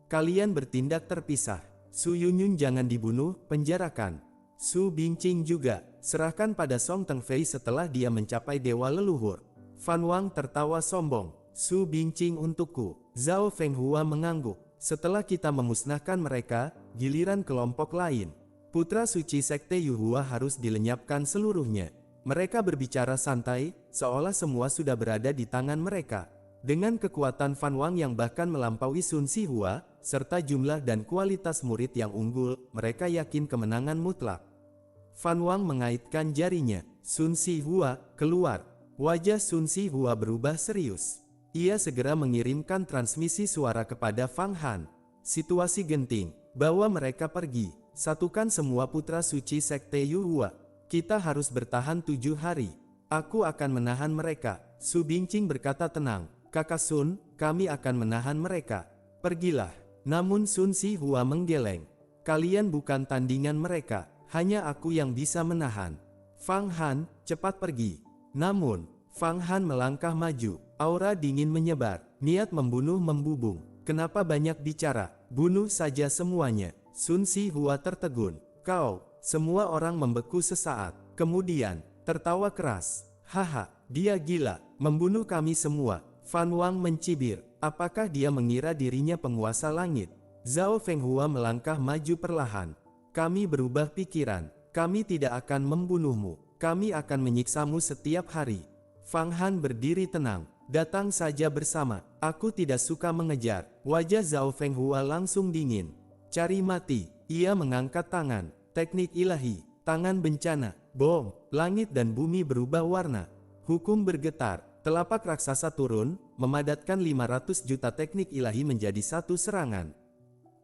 Kalian bertindak terpisah. Su Yunyun jangan dibunuh, penjarakan. Su Bingqing juga, serahkan pada Song Tengfei setelah dia mencapai dewa leluhur. Fan Wang tertawa sombong. Su Bingqing untukku. Zhao Fenghua mengangguk. Setelah kita memusnahkan mereka, giliran kelompok lain. Putra suci Sekte Yuhua harus dilenyapkan seluruhnya. Mereka berbicara santai, seolah semua sudah berada di tangan mereka. Dengan kekuatan Fan Wang yang bahkan melampaui Sun Si Hua, serta jumlah dan kualitas murid yang unggul, mereka yakin kemenangan mutlak. Fan Wang mengaitkan jarinya. Sun Si Hua, keluar. Wajah Sun Si Hua berubah serius. Ia segera mengirimkan transmisi suara kepada Fang Han. Situasi genting, bawa mereka pergi. Satukan semua putra suci Sekte Yuhua. Kita harus bertahan 7 hari. Aku akan menahan mereka. Su Bingqing berkata tenang. Kakak Sun, kami akan menahan mereka. Pergilah. Namun Sun Si Hua menggeleng. Kalian bukan tandingan mereka. Hanya aku yang bisa menahan. Fang Han, cepat pergi. Namun, Fang Han melangkah maju. Aura dingin menyebar. Niat membunuh membubung. Kenapa banyak bicara? Bunuh saja semuanya. Sun Si Hua tertegun. Kau, semua orang membeku sesaat. Kemudian, tertawa keras. Haha, dia gila. Membunuh kami semua. Fan Wang mencibir. Apakah dia mengira dirinya penguasa langit? Zhao Fenghua melangkah maju perlahan. Kami berubah pikiran. Kami tidak akan membunuhmu. Kami akan menyiksamu setiap hari. Fang Han berdiri tenang. Datang saja bersama. Aku tidak suka mengejar. Wajah Zhao Fenghua langsung dingin. Cari mati. Ia mengangkat tangan. Teknik ilahi. Tangan bencana. Bom. Langit dan bumi berubah warna. Hukum bergetar. Telapak raksasa turun, memadatkan 500 juta teknik ilahi menjadi satu serangan.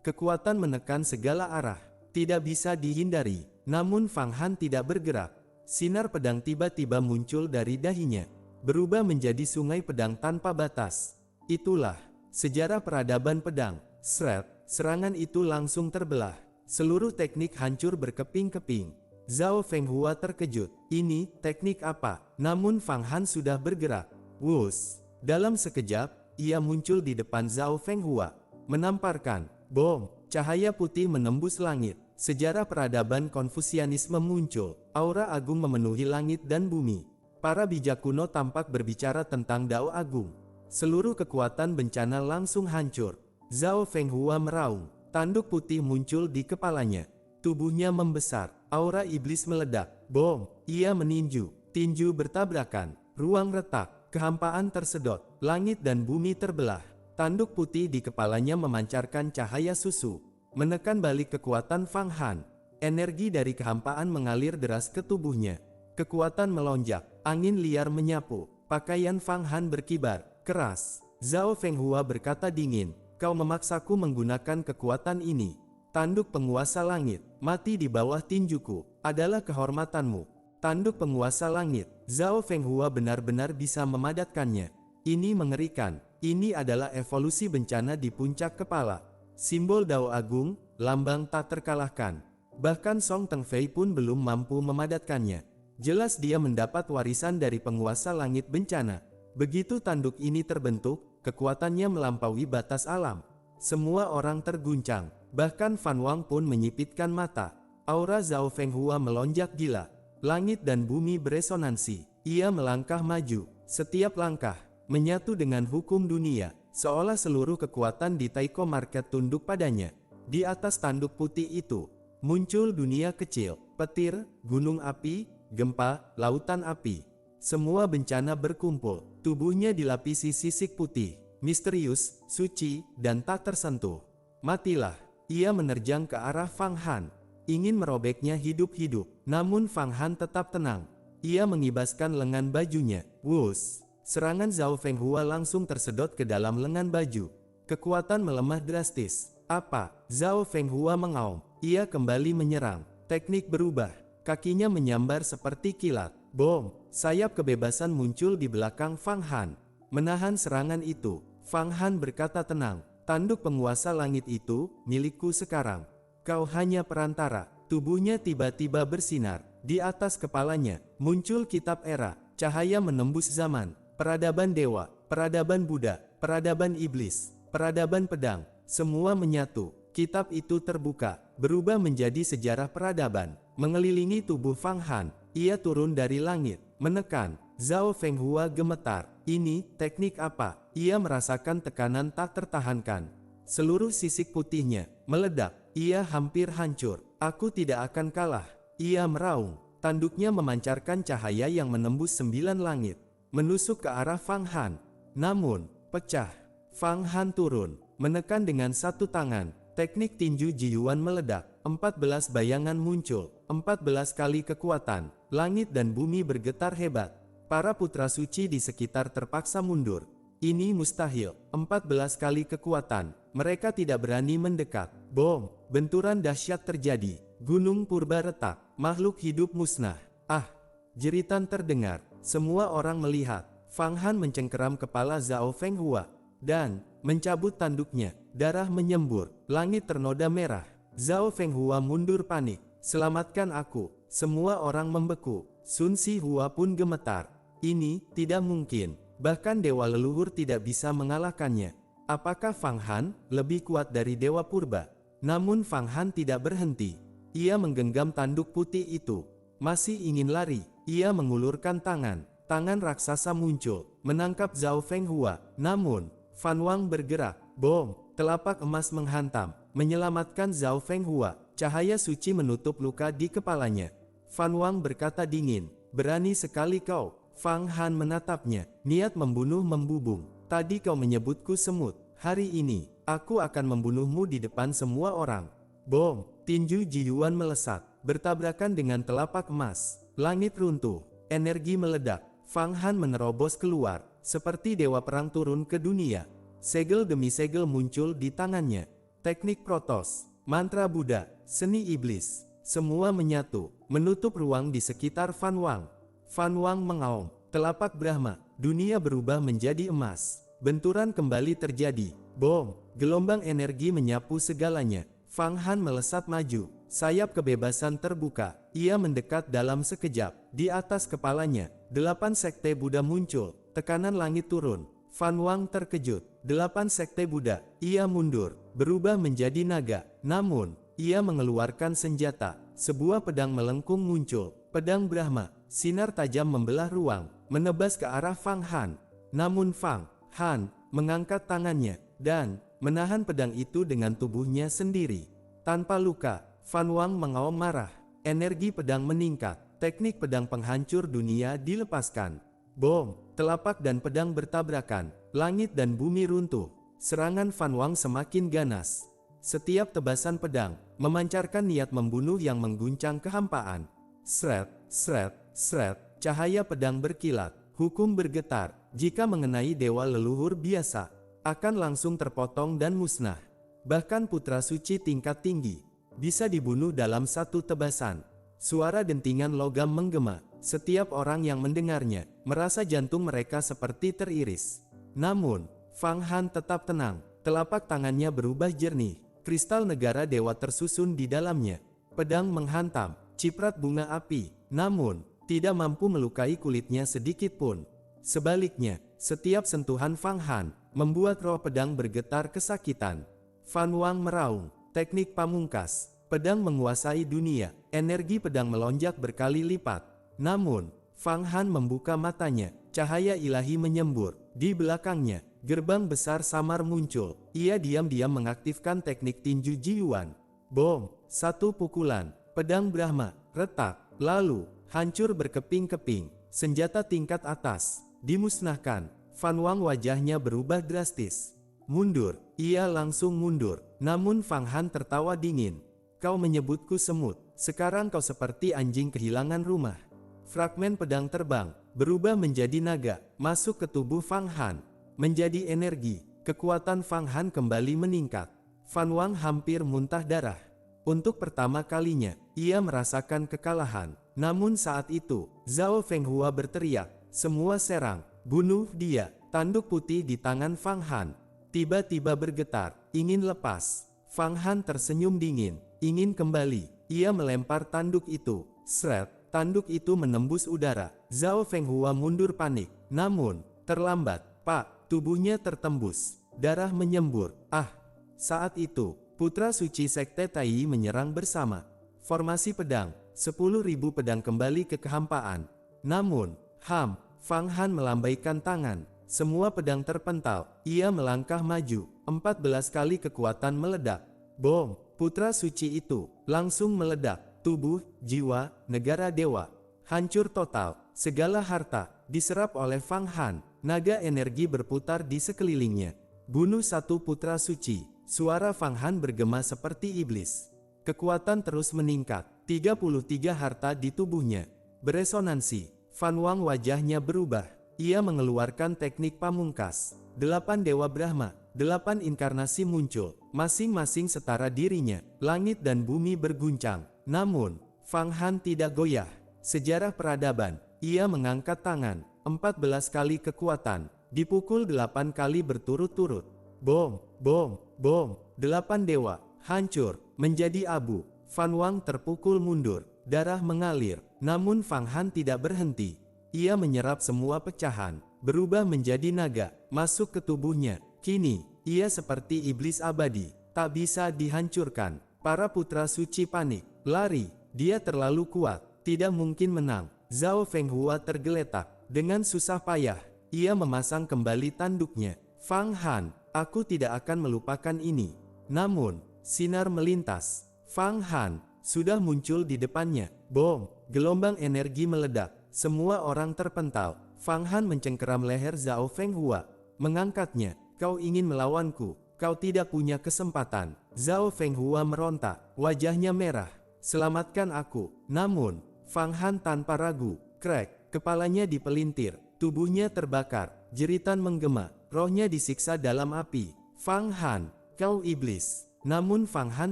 Kekuatan menekan segala arah. Tidak bisa dihindari. Namun Fang Han tidak bergerak. Sinar pedang tiba-tiba muncul dari dahinya. Berubah menjadi sungai pedang tanpa batas. Itulah sejarah peradaban pedang. Sret, serangan itu langsung terbelah. Seluruh teknik hancur berkeping-keping. Zhao Fenghua terkejut. Ini teknik apa? Namun Fang Han sudah bergerak. Wus. Dalam sekejap, ia muncul di depan Zhao Fenghua. Menamparkan bom. Cahaya putih menembus langit. Sejarah peradaban Konfusianisme muncul. Aura agung memenuhi langit dan bumi. Para bijak kuno tampak berbicara tentang Dao Agung. Seluruh kekuatan bencana langsung hancur. Zhao Fenghua meraung. Tanduk putih muncul di kepalanya. Tubuhnya membesar. Aura iblis meledak. Bom. Ia meninju. Tinju bertabrakan. Ruang retak. Kehampaan tersedot. Langit dan bumi terbelah. Tanduk putih di kepalanya memancarkan cahaya susu. Menekan balik kekuatan Fang Han. Energi dari kehampaan mengalir deras ke tubuhnya. Kekuatan melonjak. Angin liar menyapu. Pakaian Fang Han berkibar keras. Zhao Fenghua berkata dingin. Kau memaksaku menggunakan kekuatan ini. Tanduk penguasa langit. Mati di bawah tinjuku. Adalah kehormatanmu. Tanduk penguasa langit. Zhao Fenghua benar-benar bisa memadatkannya. Ini mengerikan. Ini adalah evolusi bencana di puncak kepala. Simbol Dao Agung, lambang tak terkalahkan. Bahkan Song Tengfei pun belum mampu memadatkannya. Jelas dia mendapat warisan dari penguasa langit bencana. Begitu tanduk ini terbentuk, kekuatannya melampaui batas alam. Semua orang terguncang. Bahkan Fan Wang pun menyipitkan mata. Aura Zhao Fenghua melonjak gila. Langit dan bumi beresonansi. Ia melangkah maju. Setiap langkah menyatu dengan hukum dunia. Seolah seluruh kekuatan di Taiko Market tunduk padanya. Di atas tanduk putih itu, muncul dunia kecil. Petir, gunung api, gempa, lautan api. Semua bencana berkumpul. Tubuhnya dilapisi sisik putih, misterius, suci, dan tak tersentuh. Matilah. Ia menerjang ke arah Fang Han. Ingin merobeknya hidup-hidup. Namun Fang Han tetap tenang. Ia mengibaskan lengan bajunya. Wus. Serangan Zhao Fenghua langsung tersedot ke dalam lengan baju. Kekuatan melemah drastis. Apa? Zhao Fenghua mengaum. Ia kembali menyerang. Teknik berubah. Kakinya menyambar seperti kilat. Bom! Sayap kebebasan muncul di belakang Fang Han. Menahan serangan itu, Fang Han berkata tenang, tanduk penguasa langit itu, milikku sekarang. Kau hanya perantara. Tubuhnya tiba-tiba bersinar. Di atas kepalanya, muncul kitab era, cahaya menembus zaman, peradaban dewa, peradaban Buddha, peradaban iblis, peradaban pedang, semua menyatu. Kitab itu terbuka, berubah menjadi sejarah peradaban, mengelilingi tubuh Fang Han. Ia turun dari langit, menekan. Zhao Fenghua gemetar. Ini, teknik apa? Ia merasakan tekanan tak tertahankan. Seluruh sisik putihnya meledak. Ia hampir hancur. Aku tidak akan kalah. Ia meraung. Tanduknya memancarkan cahaya yang menembus 9 langit, menusuk ke arah Fang Han. Namun, pecah. Fang Han turun, menekan dengan satu tangan. Teknik tinju Jiyuan meledak. 14 bayangan muncul. 14 kali kekuatan. Langit dan bumi bergetar hebat. Para putra suci di sekitar terpaksa mundur. Ini mustahil. 14 kali kekuatan. Mereka tidak berani mendekat. Bom! Benturan dahsyat terjadi. Gunung purba retak. Makhluk hidup musnah. Ah! Jeritan terdengar. Semua orang melihat. Fang Han mencengkeram kepala Zhao Fenghua dan mencabut tanduknya. Darah menyembur. Langit ternoda merah. Zhao Fenghua mundur panik. Selamatkan aku. Semua orang membeku. Sun Sihua pun gemetar. Ini tidak mungkin. Bahkan dewa leluhur tidak bisa mengalahkannya. Apakah Fang Han lebih kuat dari dewa purba? Namun Fang Han tidak berhenti. Ia menggenggam tanduk putih itu. Masih ingin lari. Ia mengulurkan tangan. Tangan raksasa muncul, menangkap Zhao Fenghua. Namun, Fan Wang bergerak. Bom! Telapak emas menghantam, menyelamatkan Zhao Fenghua. Cahaya suci menutup luka di kepalanya. Fan Wang berkata dingin, berani sekali kau. Fang Han menatapnya, niat membunuh membubung. Tadi kau menyebutku semut. Hari ini, aku akan membunuhmu di depan semua orang. Bom! Tinju Jiyuan melesat, bertabrakan dengan telapak emas. Langit runtuh, energi meledak. Fang Han menerobos keluar, seperti dewa perang turun ke dunia. Segel demi segel muncul di tangannya. Teknik Protos, mantra Buddha, seni iblis, semua menyatu, menutup ruang di sekitar Fan Wang. Fan Wang mengaum, telapak Brahma, dunia berubah menjadi emas. Benturan kembali terjadi. Bom! Gelombang energi menyapu segalanya. Fang Han melesat maju. Sayap kebebasan terbuka. Ia mendekat dalam sekejap. Di atas kepalanya, 8 sekte Buddha muncul. Tekanan langit turun. Fan Wang terkejut. 8 sekte Buddha. Ia mundur, berubah menjadi naga. Namun, ia mengeluarkan senjata. Sebuah pedang melengkung muncul. Pedang Brahma. Sinar tajam membelah ruang, menebas ke arah Fang Han. Namun Fang Han mengangkat tangannya dan menahan pedang itu dengan tubuhnya sendiri. Tanpa luka, Fan Wang mengaum marah. Energi pedang meningkat. Teknik pedang penghancur dunia dilepaskan. Bom! Telapak dan pedang bertabrakan. Langit dan bumi runtuh. Serangan Fan Wang semakin ganas. Setiap tebasan pedang memancarkan niat membunuh yang mengguncang kehampaan. Sret, sret, sret. Cahaya pedang berkilat. Hukum bergetar. Jika mengenai dewa leluhur biasa, akan langsung terpotong dan musnah. Bahkan putra suci tingkat tinggi bisa dibunuh dalam satu tebasan. Suara dentingan logam menggema. Setiap orang yang mendengarnya merasa jantung mereka seperti teriris. Namun, Fang Han tetap tenang. Telapak tangannya berubah jernih. Kristal negara dewa tersusun di dalamnya. Pedang menghantam ciprat bunga api, namun tidak mampu melukai kulitnya sedikit pun. Sebaliknya, setiap sentuhan Fang Han membuat roh pedang bergetar kesakitan. Fan Wang meraung, teknik pamungkas. Pedang menguasai dunia. Energi pedang melonjak berkali lipat. Namun, Fang Han membuka matanya. Cahaya ilahi menyembur. Di belakangnya, gerbang besar samar muncul. Ia diam-diam mengaktifkan teknik tinju Jiyuan. Bom! Satu pukulan. Pedang Brahma retak. Lalu, hancur berkeping-keping. Senjata tingkat atas dimusnahkan. Fan Wang wajahnya berubah drastis. Mundur. Ia langsung mundur. Namun Fang Han tertawa dingin. Kau menyebutku semut. Sekarang kau seperti anjing kehilangan rumah. Fragmen pedang terbang, berubah menjadi naga, masuk ke tubuh Fang Han. Menjadi energi, kekuatan Fang Han kembali meningkat. Fan Wang hampir muntah darah. Untuk pertama kalinya, ia merasakan kekalahan. Namun saat itu, Zhao Fenghua berteriak, semua serang, bunuh dia. Tanduk putih di tangan Fang Han tiba-tiba bergetar, ingin lepas. Fang Han tersenyum dingin, ingin kembali. Ia melempar tanduk itu. Sret, tanduk itu menembus udara. Zhao Fenghua mundur panik. Namun, terlambat. Pak, tubuhnya tertembus. Darah menyembur. Ah! Saat itu, putra suci Sekte Tai menyerang bersama. Formasi pedang, 10.000 pedang kembali ke kehampaan. Namun, Fang Han melambaikan tangan. Semua pedang terpental. Ia melangkah maju. 14 kali kekuatan meledak. Bom! Putra suci itu langsung meledak. Tubuh, jiwa, negara dewa hancur total. Segala harta diserap oleh Fang Han. Naga energi berputar di sekelilingnya. Bunuh satu putra suci. Suara Fang Han bergema seperti iblis. Kekuatan terus meningkat. 33 harta di tubuhnya beresonansi. Fan Wang wajahnya berubah. Ia mengeluarkan teknik pamungkas. 8 Dewa Brahma, 8 inkarnasi muncul. Masing-masing setara dirinya. Langit dan bumi berguncang. Namun, Fang Han tidak goyah. Sejarah peradaban. Ia mengangkat tangan. 14 kali kekuatan. Dipukul 8 kali berturut-turut. Bom, bom, bom. 8 dewa hancur, menjadi abu. Fan Wang terpukul mundur. Darah mengalir. Namun Fang Han tidak berhenti. Ia menyerap semua pecahan. Berubah menjadi naga. Masuk ke tubuhnya. Kini, ia seperti iblis abadi. Tak bisa dihancurkan. Para putra suci panik. Lari. Dia terlalu kuat. Tidak mungkin menang. Zhao Fenghua tergeletak. Dengan susah payah, ia memasang kembali tanduknya. Fang Han, aku tidak akan melupakan ini. Namun, sinar melintas. Fang Han sudah muncul di depannya. Bom! Gelombang energi meledak. Semua orang terpental. Fang Han mencengkeram leher Zhao Fenghua. Mengangkatnya. Kau ingin melawanku. Kau tidak punya kesempatan. Zhao Fenghua meronta. Wajahnya merah. Selamatkan aku. Namun, Fang Han tanpa ragu. Krek. Kepalanya dipelintir. Tubuhnya terbakar. Jeritan menggema. Rohnya disiksa dalam api. Fang Han, kau iblis. Namun Fang Han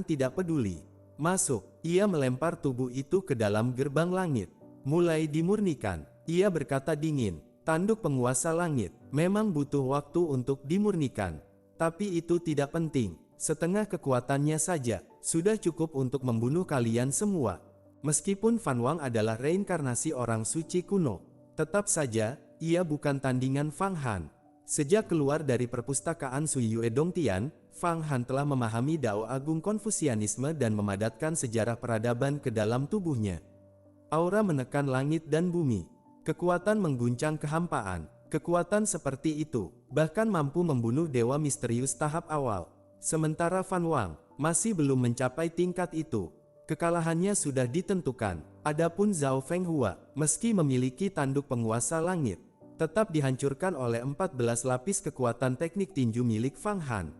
tidak peduli. Masuk. Ia melempar tubuh itu ke dalam gerbang langit. Mulai dimurnikan. Ia berkata dingin. Tanduk penguasa langit. Memang butuh waktu untuk dimurnikan. Tapi itu tidak penting. Setengah kekuatannya saja. Sudah cukup untuk membunuh kalian semua. Meskipun Fan Wang adalah reinkarnasi orang suci kuno. Tetap saja, ia bukan tandingan Fang Han. Sejak keluar dari perpustakaan Sui Yue Dongtian, Fang Han telah memahami Dao Agung Konfusianisme dan memadatkan sejarah peradaban ke dalam tubuhnya. Aura menekan langit dan bumi. Kekuatan mengguncang kehampaan. Kekuatan seperti itu, bahkan mampu membunuh dewa misterius tahap awal. Sementara Fan Wang, masih belum mencapai tingkat itu. Kekalahannya sudah ditentukan. Adapun Zhao Fenghua, meski memiliki tanduk penguasa langit, tetap dihancurkan oleh 14 lapis kekuatan teknik tinju milik Fang Han.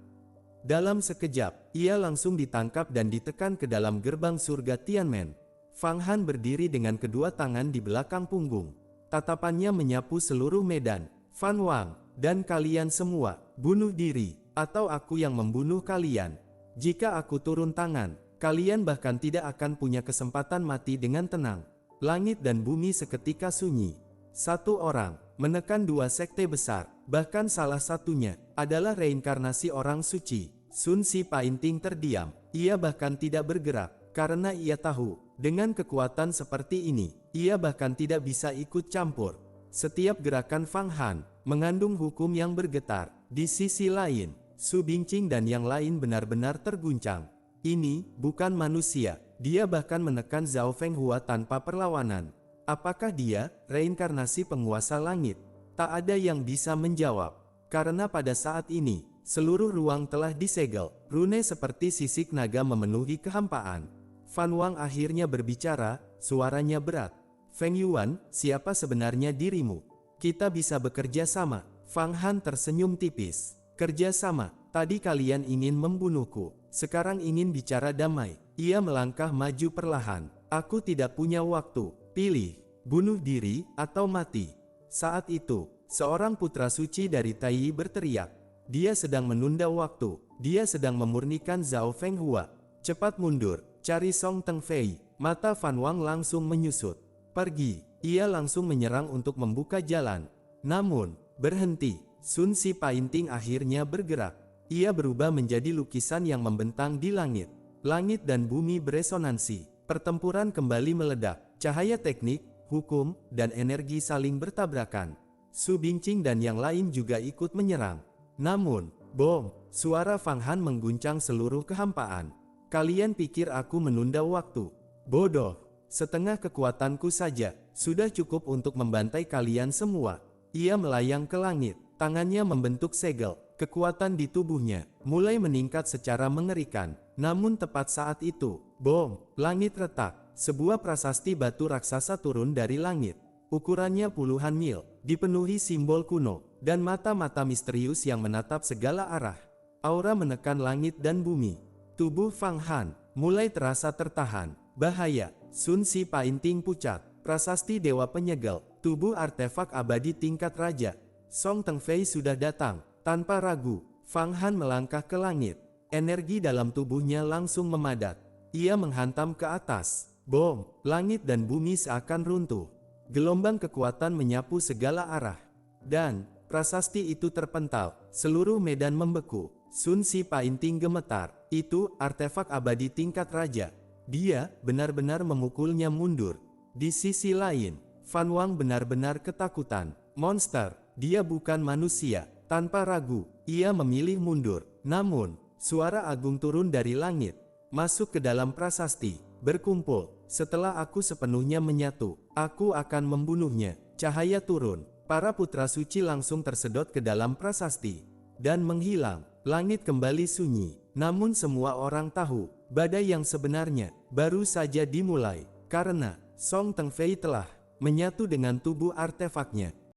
Dalam sekejap, ia langsung ditangkap dan ditekan ke dalam gerbang surga Tianmen. Fang Han berdiri dengan kedua tangan di belakang punggung. Tatapannya menyapu seluruh medan. Fan Wang, dan kalian semua, bunuh diri, atau aku yang membunuh kalian. Jika aku turun tangan, kalian bahkan tidak akan punya kesempatan mati dengan tenang. Langit dan bumi seketika sunyi. Satu orang menekan dua sekte besar, bahkan salah satunya adalah reinkarnasi orang suci. Sun Si Painting terdiam. Ia bahkan tidak bergerak, karena ia tahu, dengan kekuatan seperti ini, ia bahkan tidak bisa ikut campur. Setiap gerakan Fang Han mengandung hukum yang bergetar. Di sisi lain, Su Bingqing dan yang lain benar-benar terguncang. Ini bukan manusia. Dia bahkan menekan Zhao Fenghua tanpa perlawanan. Apakah dia reinkarnasi penguasa langit? Tak ada yang bisa menjawab. Karena pada saat ini, seluruh ruang telah disegel. Rune seperti sisik naga memenuhi kehampaan. Fan Wang akhirnya berbicara, suaranya berat. Feng Yuan, siapa sebenarnya dirimu? Kita bisa bekerja sama. Fang Han tersenyum tipis. Kerja sama, tadi kalian ingin membunuhku. Sekarang ingin bicara damai. Ia melangkah maju perlahan. Aku tidak punya waktu. Pilih, bunuh diri atau mati. Saat itu, seorang putra suci dari Tai berteriak. Dia sedang menunda waktu. Dia sedang memurnikan Zhao Fenghua. Cepat mundur, cari Song Tengfei. Mata Fan Wang langsung menyusut. Pergi. Ia langsung menyerang untuk membuka jalan. Namun, berhenti. Sun Si Painting akhirnya bergerak. Ia berubah menjadi lukisan yang membentang di langit. Langit dan bumi beresonansi. Pertempuran kembali meledak. Cahaya teknik, hukum, dan energi saling bertabrakan. Su Bingqing dan yang lain juga ikut menyerang. Namun, bom, suara Fang Han mengguncang seluruh kehampaan. Kalian pikir aku menunda waktu? Bodoh. Setengah kekuatanku saja, sudah cukup untuk membantai kalian semua. Ia melayang ke langit, tangannya membentuk segel. Kekuatan di tubuhnya mulai meningkat secara mengerikan. Namun tepat saat itu, bom, langit retak. Sebuah prasasti batu raksasa turun dari langit. Ukurannya puluhan mil, dipenuhi simbol kuno, dan mata-mata misterius yang menatap segala arah. Aura menekan langit dan bumi. Tubuh Fang Han mulai terasa tertahan. Bahaya. Sun Si Painting pucat. Prasasti Dewa Penyegel. Tubuh artefak abadi tingkat raja. Song Tengfei sudah datang. Tanpa ragu, Fang Han melangkah ke langit. Energi dalam tubuhnya langsung memadat. Ia menghantam ke atas. Bom, langit dan bumi seakan runtuh. Gelombang kekuatan menyapu segala arah. Dan, prasasti itu terpental. Seluruh medan membeku. Sun Si Painting gemetar. Itu artefak abadi tingkat raja. Dia benar-benar memukulnya mundur. Di sisi lain, Fan Wang benar-benar ketakutan. Monster, dia bukan manusia. Tanpa ragu, ia memilih mundur. Namun, suara agung turun dari langit. Masuk ke dalam prasasti. Berkumpul. Setelah aku sepenuhnya menyatu, aku akan membunuhnya. Cahaya turun. Para putra suci langsung tersedot ke dalam prasasti. Dan menghilang. Langit kembali sunyi. Namun semua orang tahu, badai yang sebenarnya baru saja dimulai. Karena Song Tengfei telah menyatu dengan tubuh artefaknya.